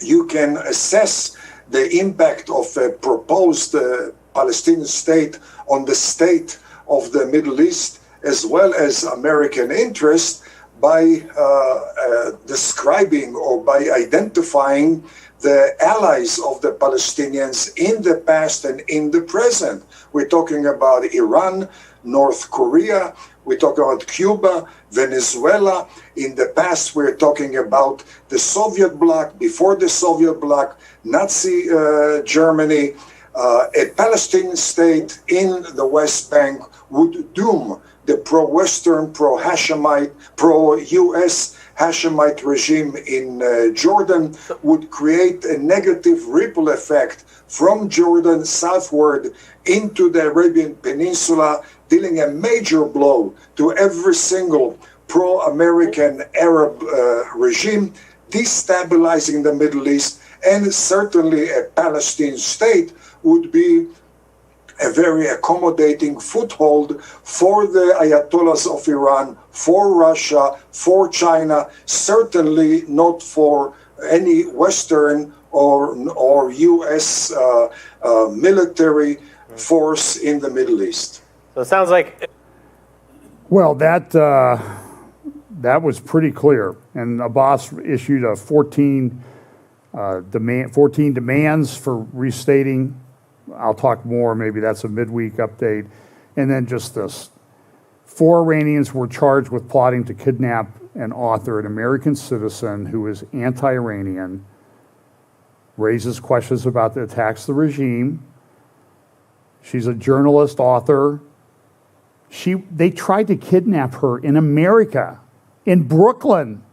you can assess the impact of a proposed Palestinian state on the state of the Middle East as well as American interest by describing or by identifying the allies of the Palestinians in the past and in the present. We're talking about Iran, North Korea, we're talking about Cuba, Venezuela. In the past, we're talking about the Soviet bloc, before the Soviet bloc, Nazi Germany. A Palestinian state in the West Bank would doom the pro-Western, pro-Hashemite, pro-US Hashemite regime in Jordan, would create a negative ripple effect from Jordan southward into the Arabian Peninsula, dealing a major blow to every single pro-American Arab regime, destabilizing the Middle East, and certainly a Palestinian state would be a very accommodating foothold for the Ayatollahs of Iran, for Russia, for China, certainly not for any Western or U.S. Military force in the Middle East.
So it sounds like...
Well, that was pretty clear. And Abbas issued a 14 demands for restating. I'll talk more, maybe that's a midweek update. And then just this. 4 Iranians were charged with plotting to kidnap and author an American citizen who is anti-Iranian, raises questions about the attacks of the regime. She's a journalist, author. They tried to kidnap her in America, in Brooklyn,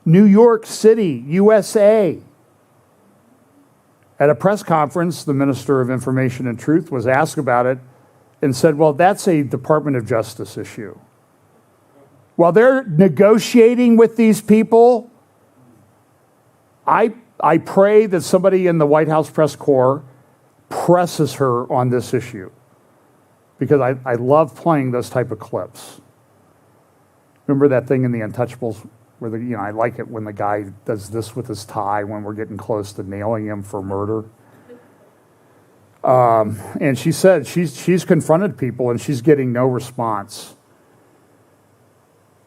New York City, USA. At a press conference, the Minister of Information and Truth was asked about it and said, well, that's a Department of Justice issue. While they're negotiating with these people, I pray that somebody in the White House press corps presses her on this issue, because I love playing those type of clips. Remember that thing in The Untouchables where I like it when the guy does this with his tie when we're getting close to nailing him for murder. And she said she's confronted people and she's getting no response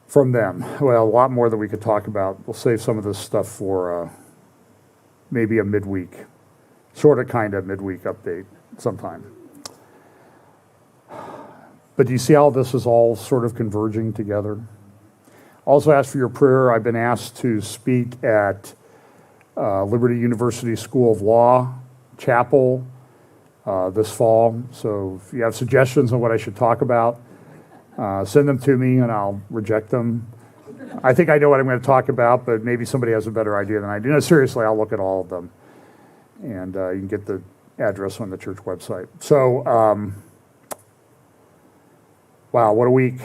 from them. Well, a lot more that we could talk about. We'll save some of this stuff for maybe a midweek, kind of midweek update sometime. But do you see how this is all sort of converging together? Also ask for your prayer. I've been asked to speak at Liberty University School of Law Chapel this fall. So if you have suggestions on what I should talk about, send them to me and I'll reject them. I think I know what I'm going to talk about, but maybe somebody has a better idea than I do. No, seriously, I'll look at all of them. And you can get the address on the church website. So, wow, what a week.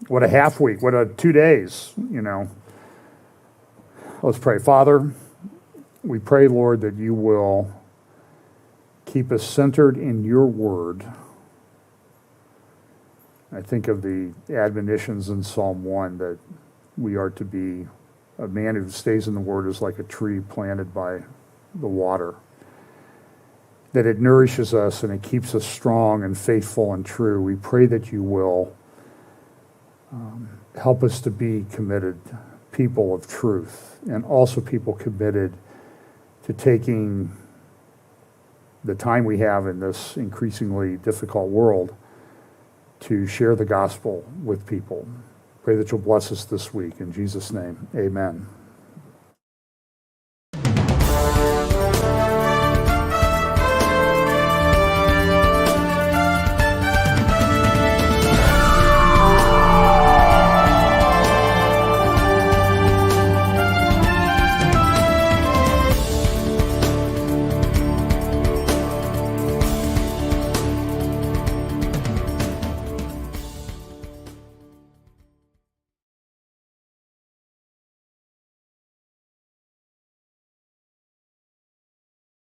What a half week, what a 2 days, Let's pray. Father, we pray, Lord, that you will keep us centered in your word. I think of the admonitions in Psalm 1 that we are to be a man who stays in the word is like a tree planted by the water, that it nourishes us and it keeps us strong and faithful and true. We pray that you will help us to be committed people of truth, and also people committed to taking the time we have in this increasingly difficult world to share the gospel with people. Pray that you'll bless us this week. In Jesus' name, amen.